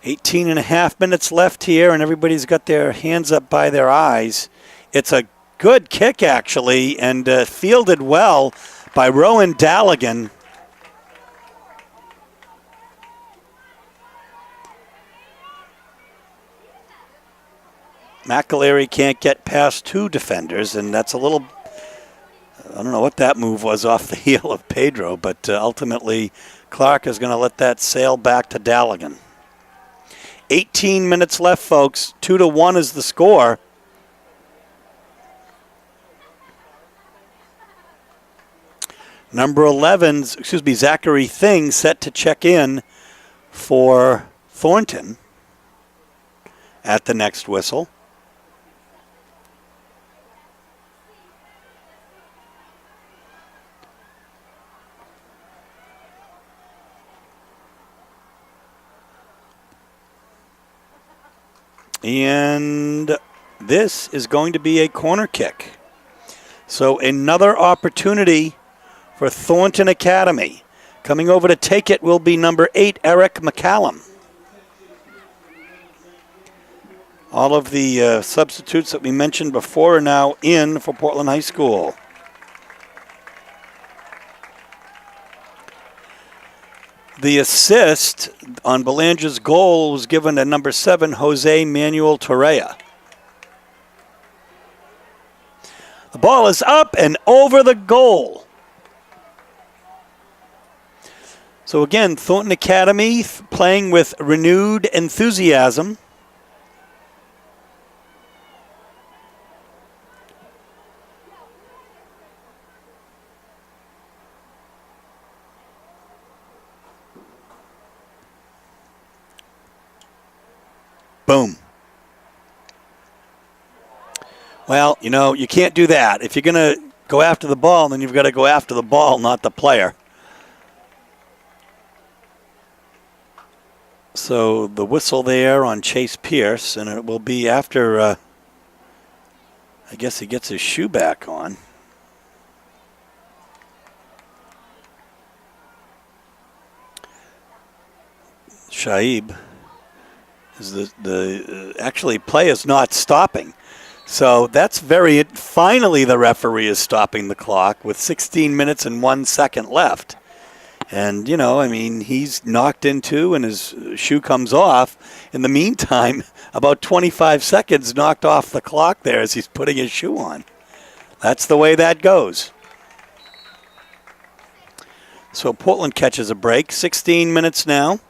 Eighteen and a half minutes left here, and everybody's got their hands up by their eyes. It's a good kick, actually, and fielded well by Rowan Dalligan. McAlery can't get past 2 defenders, and that's a little, I don't know what that move was off the heel of Pedro, but ultimately Clark is going to let that sail back to Dalligan. 18 minutes left, folks. 2-1 is the score. Number 11, Zachary Thing set to check in for Thornton at the next whistle. And this is going to be a corner kick. So another opportunity for Thornton Academy. Coming over to take it will be number 8, Eric McCallum. All of the substitutes that we mentioned before are now in for Portland High School. The assist on Belanger's goal was given to number 7, Jose Manuel Torreya. The ball is up and over the goal. So again, Thornton Academy playing with renewed enthusiasm. Well, you can't do that. If you're going to go after the ball, then you've got to go after the ball, not the player. So the whistle there on Chase Pierce, and it will be after, I guess he gets his shoe back on. Shaib is actually play is not stopping. So that's finally the referee is stopping the clock with 16 minutes and 1 second left. And, he's knocked into and his shoe comes off. In the meantime, about 25 seconds knocked off the clock there as he's putting his shoe on. That's the way that goes. So Portland catches a break. 16 minutes now.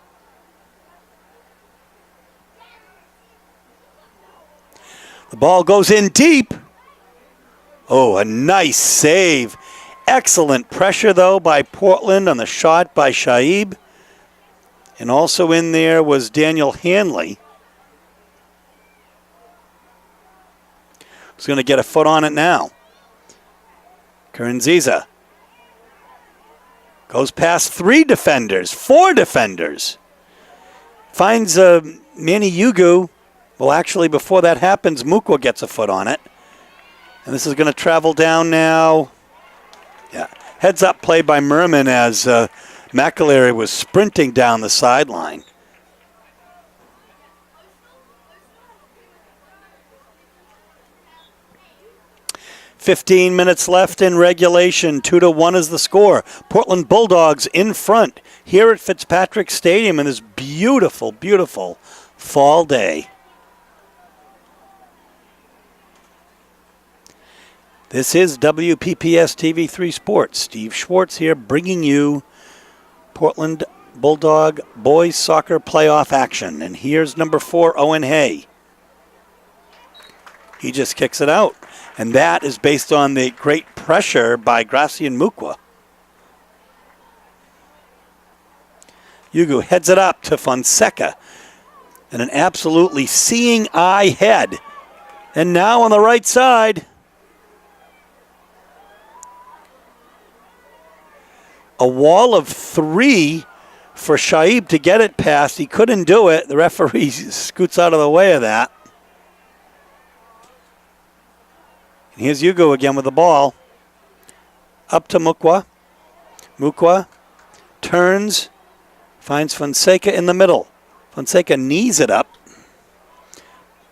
The ball goes in deep. Oh, a nice save. Excellent pressure, though, by Portland on the shot by Shaib. And also in there was Daniel Hanley. Who's going to get a foot on it now. Kernziza goes past 4 defenders. Finds Manny Yugu. Well, actually, before that happens, Mukwa gets a foot on it. And this is going to travel down now. Yeah, heads up play by Merman as McAlery was sprinting down the sideline. "15 minutes left in regulation. 2-1 is the score. Portland Bulldogs in front here at Fitzpatrick Stadium in this beautiful, beautiful fall day. This is WPPS TV3 Sports. Steve Schwartz here bringing you Portland Bulldog boys soccer playoff action. And here's number 4, Owen Hay. He just kicks it out. And that is based on the great pressure by Gracian Mukwa. Yugu heads it up to Fonseca. And an absolutely seeing eye head. And now on the right side, a wall of 3 for Shaib to get it past. He couldn't do it. The referee scoots out of the way of that. And here's Yugo again with the ball. Up to Mukwa. Mukwa turns, finds Fonseca in the middle. Fonseca knees it up.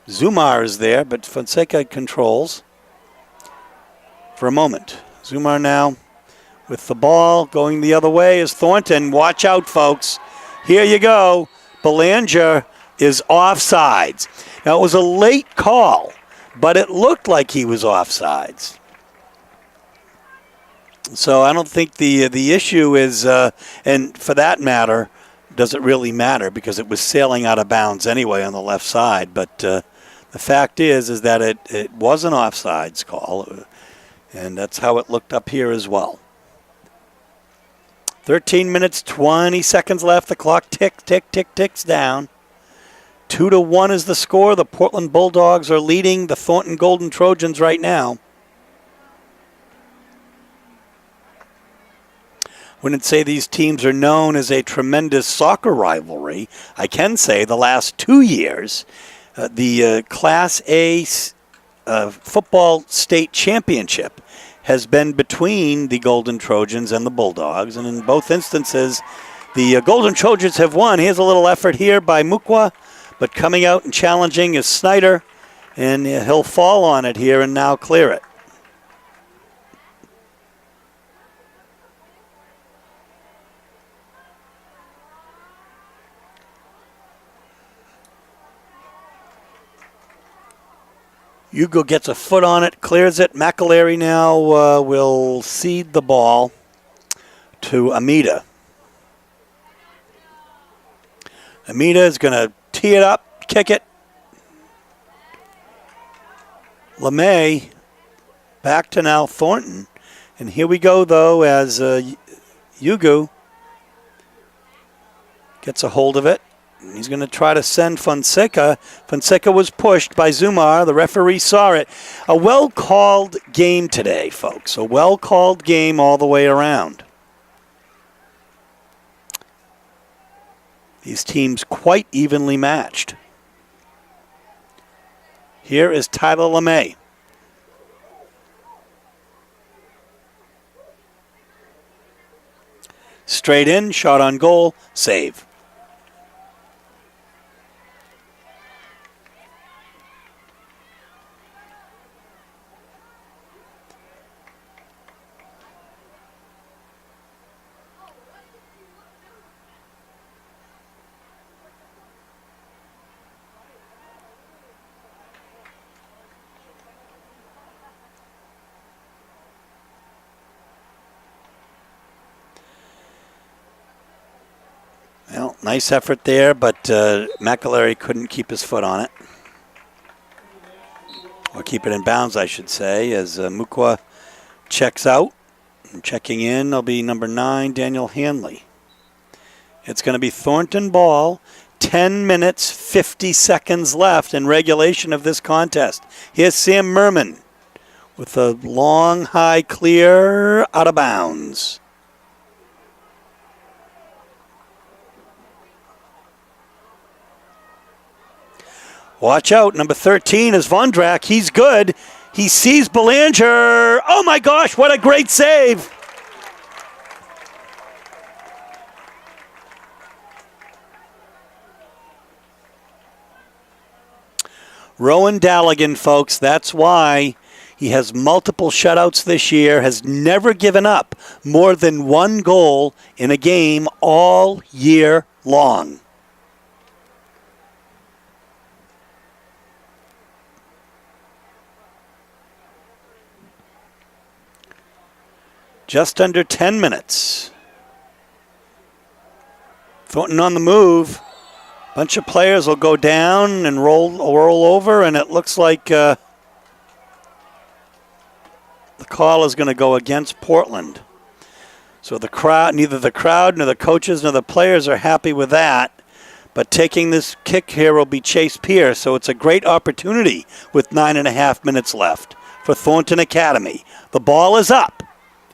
Zumar is there, but Fonseca controls for a moment. Zumar now with the ball going the other way is Thornton. Watch out, folks. Here you go. Belanger is offsides. Now, it was a late call, but it looked like he was offsides. So I don't think the issue is, and for that matter, does it really matter because it was sailing out of bounds anyway on the left side. But the fact is that it was an offsides call, and that's how it looked up here as well. 13 minutes, 20 seconds left. The clock ticks down. 2-1 is the score. The Portland Bulldogs are leading the Thornton Golden Trojans right now. Wouldn't say these teams are known as a tremendous soccer rivalry. I can say the last 2 years, the Class A football state championship has been between the Golden Trojans and the Bulldogs. And in both instances, the Golden Trojans have won. Here's a little effort here by Mukwa, but coming out and challenging is Snyder, and he'll fall on it here and now clear it. Hugo gets a foot on it, clears it. McAlery now will cede the ball to Amida. Amida is going to tee it up, kick it. LeMay back to now Thornton. And here we go, though, as Hugo gets a hold of it. He's going to try to send Fonseca. Fonseca was pushed by Zumar. The referee saw it. A well-called game today, folks. A well-called game all the way around. These teams quite evenly matched. Here is Tyler LeMay. Straight in, shot on goal, save. Well, nice effort there, but McAlery couldn't keep his foot on it. Or keep it in bounds, I should say, as Mukwa checks out. And checking in, will be number 9, Daniel Hanley. It's going to be Thornton ball. 10 minutes, 50 seconds left in regulation of this contest. Here's Sam Merman with a long, high clear out of bounds. Watch out, number 13 is Vondrak. He's good. He sees Belanger. Oh my gosh, what a great save. Rowan Daligan, folks, that's why he has multiple shutouts this year, has never given up more than one goal in a game all year long. Just under 10 minutes. Thornton on the move. Bunch of players will go down and roll over, and it looks like the call is going to go against Portland. So the crowd, neither the crowd nor the coaches nor the players are happy with that. But taking this kick here will be Chase Pierce, so it's a great opportunity with 9.5 minutes left for Thornton Academy. The ball is up.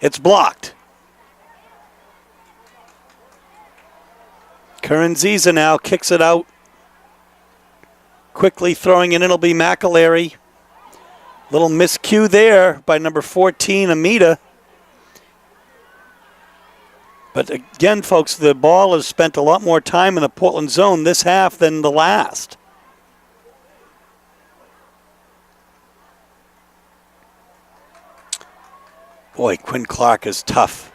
It's blocked. Curran-Ziza now kicks it out. Quickly throwing it in, it'll be McAlery. Little miscue there by number 14, Amita. But again, folks, the ball has spent a lot more time in the Portland zone this half than the last. Boy, Quinn Clark is tough.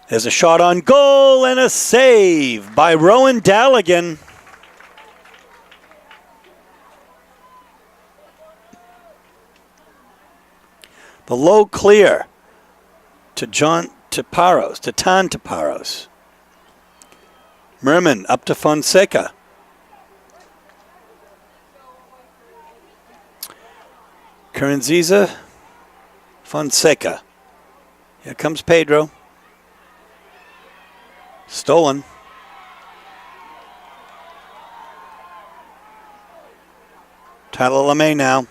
There's a shot on goal and a save by Rowan Daligan. The low clear to Tan Taparos. Merman up to Fonseca. Curran-Ziza, Fonseca. Here comes Pedro. Stolen. Tyler LeMay now.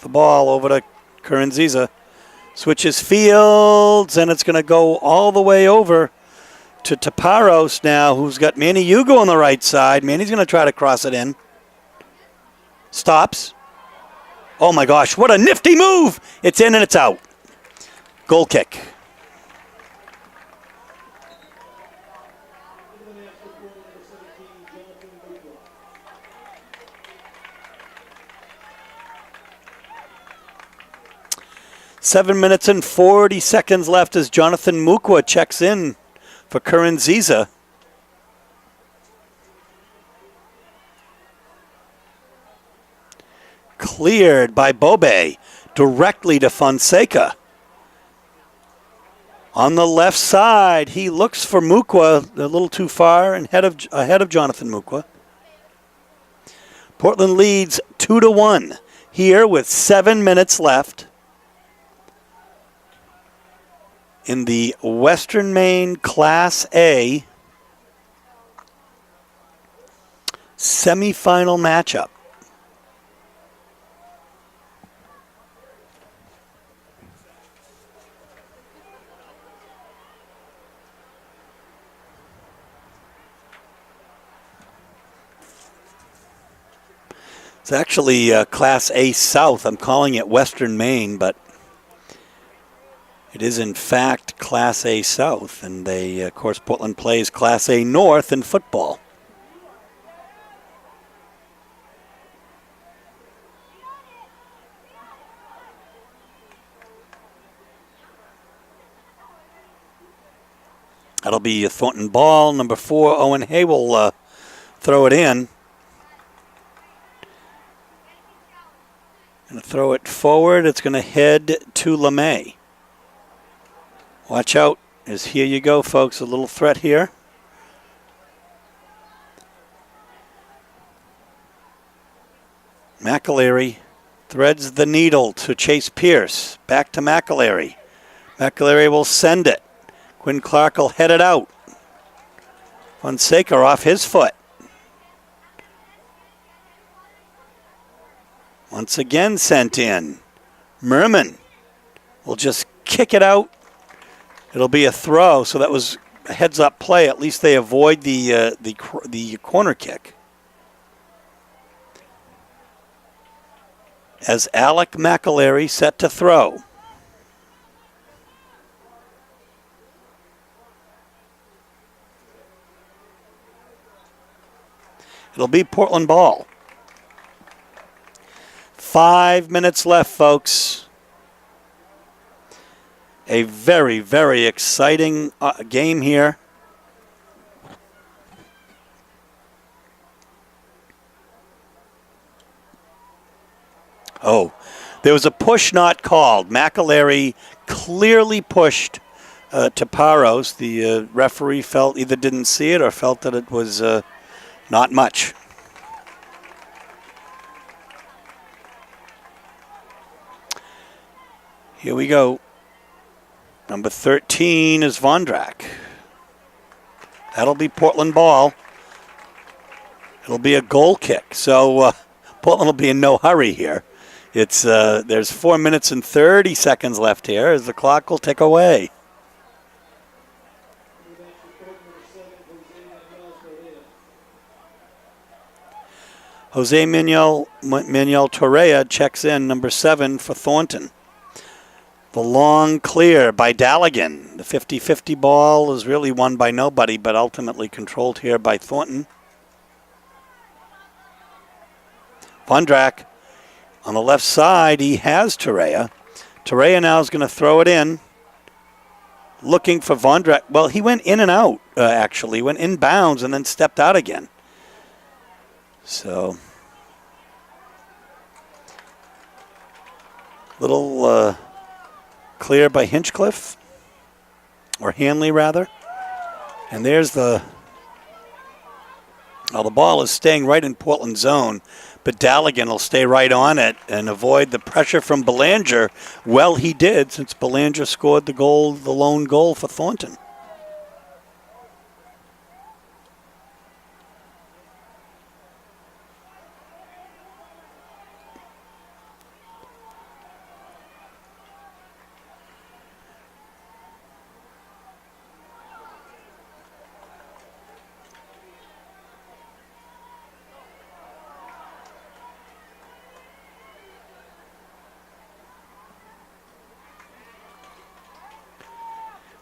The ball over to Curran-Ziza. Switches fields, and it's going to go all the way over to Taparos now, who's got Manny Hugo on the right side. Manny's going to try to cross it in. Stops. Oh my gosh, what a nifty move! It's in and it's out. Goal kick. Seven minutes and 40 seconds left as Jonathan Mukwa checks in for Curran-Ziza. Cleared by Bobe directly to Fonseca. On the left side, he looks for Mukwa a little too far and ahead of Jonathan Mukwa. Portland leads 2-1 here with 7 minutes left in the Western Maine Class A. Semifinal matchup. It's actually Class A South. I'm calling it Western Maine, but it is in fact Class A South. And they, of course, Portland plays Class A North in football. That'll be a Thornton ball. Number 4, Owen Hay will throw it in. Going to throw it forward. It's going to head to LeMay. Watch out. Here you go, folks. A little threat here. McAlery threads the needle to Chase Pierce. Back to McAlery. McAlery will send it. Quinn Clark will head it out. Fonseca off his foot. Once again sent in. Merman will just kick it out. It'll be a throw, so that was a heads-up play. At least they avoid the corner kick. As Alec McAlery set to throw. It'll be Portland ball. 5 minutes left, folks. A very, very exciting game here. Oh, there was a push not called. McAlery clearly pushed Taparos. The referee felt either didn't see it or felt that it was not much. Here we go. Number 13 is Vondrak. That'll be Portland ball. It'll be a goal kick. So Portland will be in no hurry here. It's there's 4 minutes and 30 seconds left here as the clock will tick away. Jose Manuel Torrea checks in, number 7 for Thornton. The long clear by Daligan. The 50-50 ball is really won by nobody, but ultimately controlled here by Thornton. Vondrak on the left side, he has Torrea. Torrea now is going to throw it in. Looking for Vondrak. Well, he went in and out, actually. Went inbounds and then stepped out again. So, little clear by Hinchcliffe, or Hanley rather. And there's the ball is staying right in Portland zone, but Daligan will stay right on it and avoid the pressure from Belanger. Well, he did, since Belanger scored the lone goal for Thornton.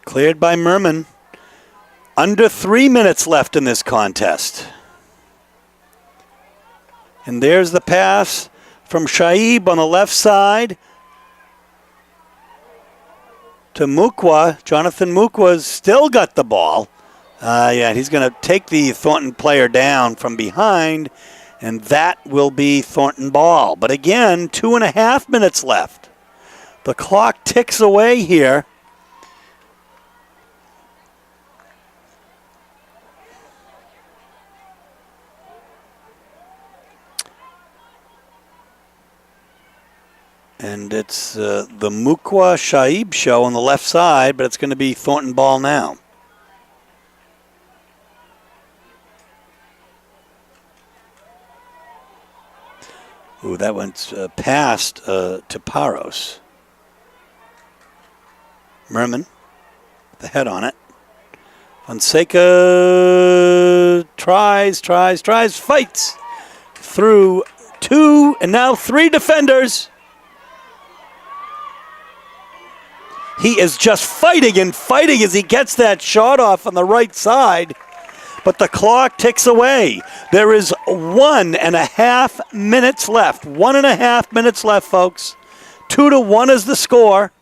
Cleared by Merman. Under 3 minutes left in this contest. And there's the pass from Shaib on the left side to Mukwa. Jonathan Mukwa's still got the ball. He's going to take the Thornton player down from behind, and that will be Thornton ball. But again, 2.5 minutes left. The clock ticks away here. And it's the Mukwa Shaib show on the left side, but it's going to be Thornton ball now. Ooh, that went past to Paros. Merman, the head on it. Fonseca tries, fights through 2 and now 3 defenders. He is just fighting and fighting as he gets that shot off on the right side. But the clock ticks away. There is 1.5 minutes left. 1.5 minutes left, folks. 2-1 is the score.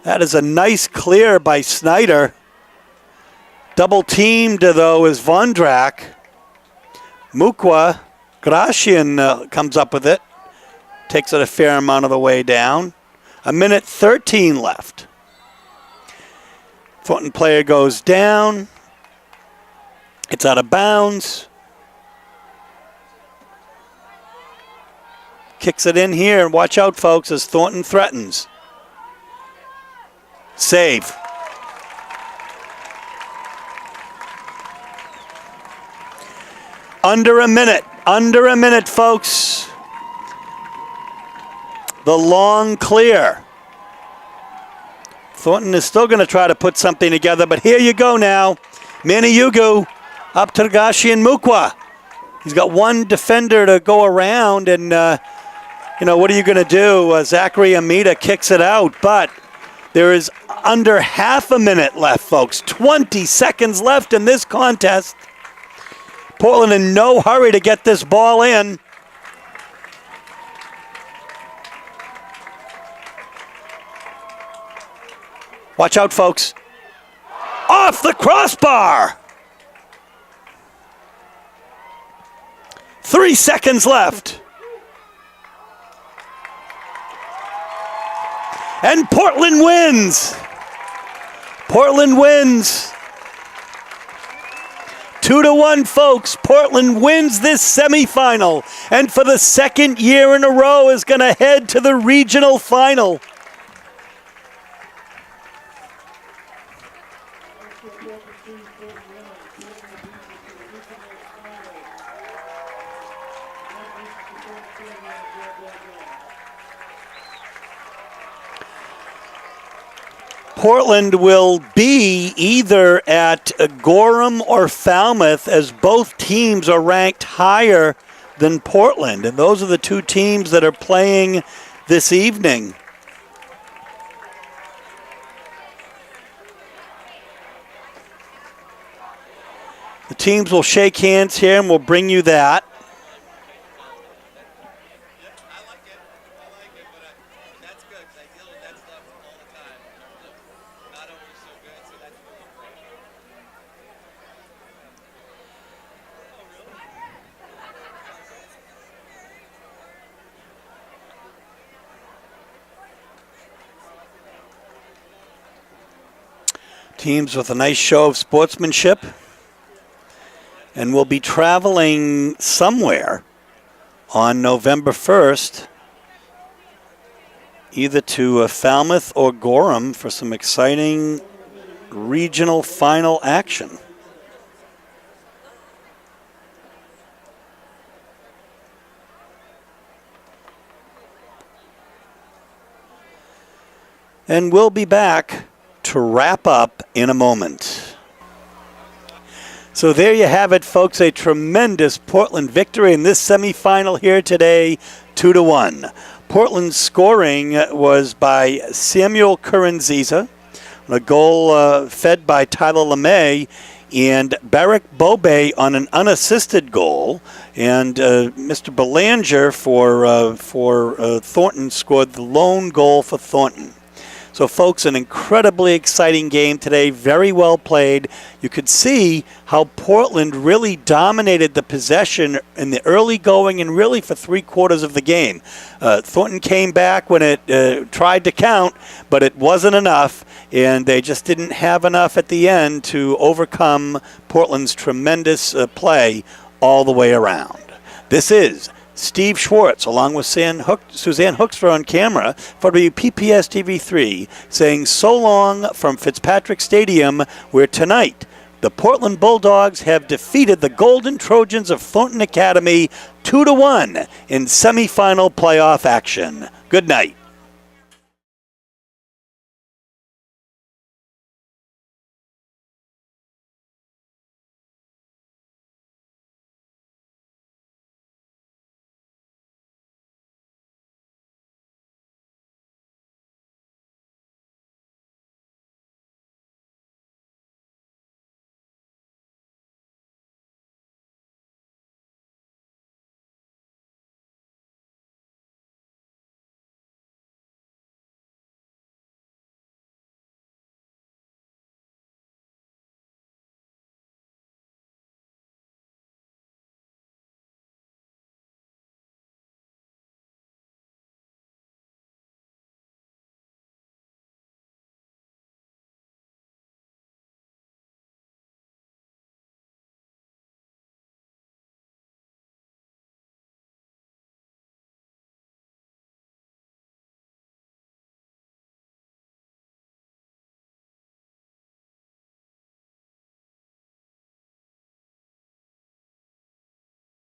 That is a nice clear by Snyder. Double teamed, though, is Vondrak. Mukwa, Gracian comes up with it. Takes it a fair amount of the way down. 1:13 left. Thornton player goes down. It's out of bounds. Kicks it in here, and watch out, folks, as Thornton threatens. Save. Under a minute, folks. The long clear. Thornton is still going to try to put something together, but here you go now. Maniugu up to Gashi and Mukwa. He's got one defender to go around, and, what are you going to do? Zachary Amita kicks it out, but there is under half a minute left, folks. 20 seconds left in this contest. Portland in no hurry to get this ball in. Watch out, folks. Off the crossbar. 3 seconds left. And Portland wins. Portland wins. 2-1, folks. Portland wins this semifinal, and for the second year in a row is going to head to the regional final. Portland will be either at Gorham or Falmouth, as both teams are ranked higher than Portland. And those are the two teams that are playing this evening. The teams will shake hands here, and we'll bring you that. Teams with a nice show of sportsmanship, and we'll be traveling somewhere on November 1st, either to Falmouth or Gorham for some exciting regional final action. And we'll be back to wrap up in a moment. So there you have it, folks. A tremendous Portland victory in this semifinal here today, 2-1. Portland's scoring was by Samuel Curran-Ziza, a goal fed by Tyler LeMay, and Barrick Bobe on an unassisted goal. And Mr. Belanger for Thornton scored the lone goal for Thornton. So, folks, an incredibly exciting game today, very well played. You could see how Portland really dominated the possession in the early going and really for 3/4 of the game. Thornton came back when it tried to count, but it wasn't enough, and they just didn't have enough at the end to overcome Portland's tremendous play all the way around. This is Steve Schwartz, along with Suzanne Hookstra on camera for WPPS TV3, saying so long from Fitzpatrick Stadium, where tonight The Portland Bulldogs have defeated the Golden Trojans of Thornton Academy 2-1 in semifinal playoff action. Good night.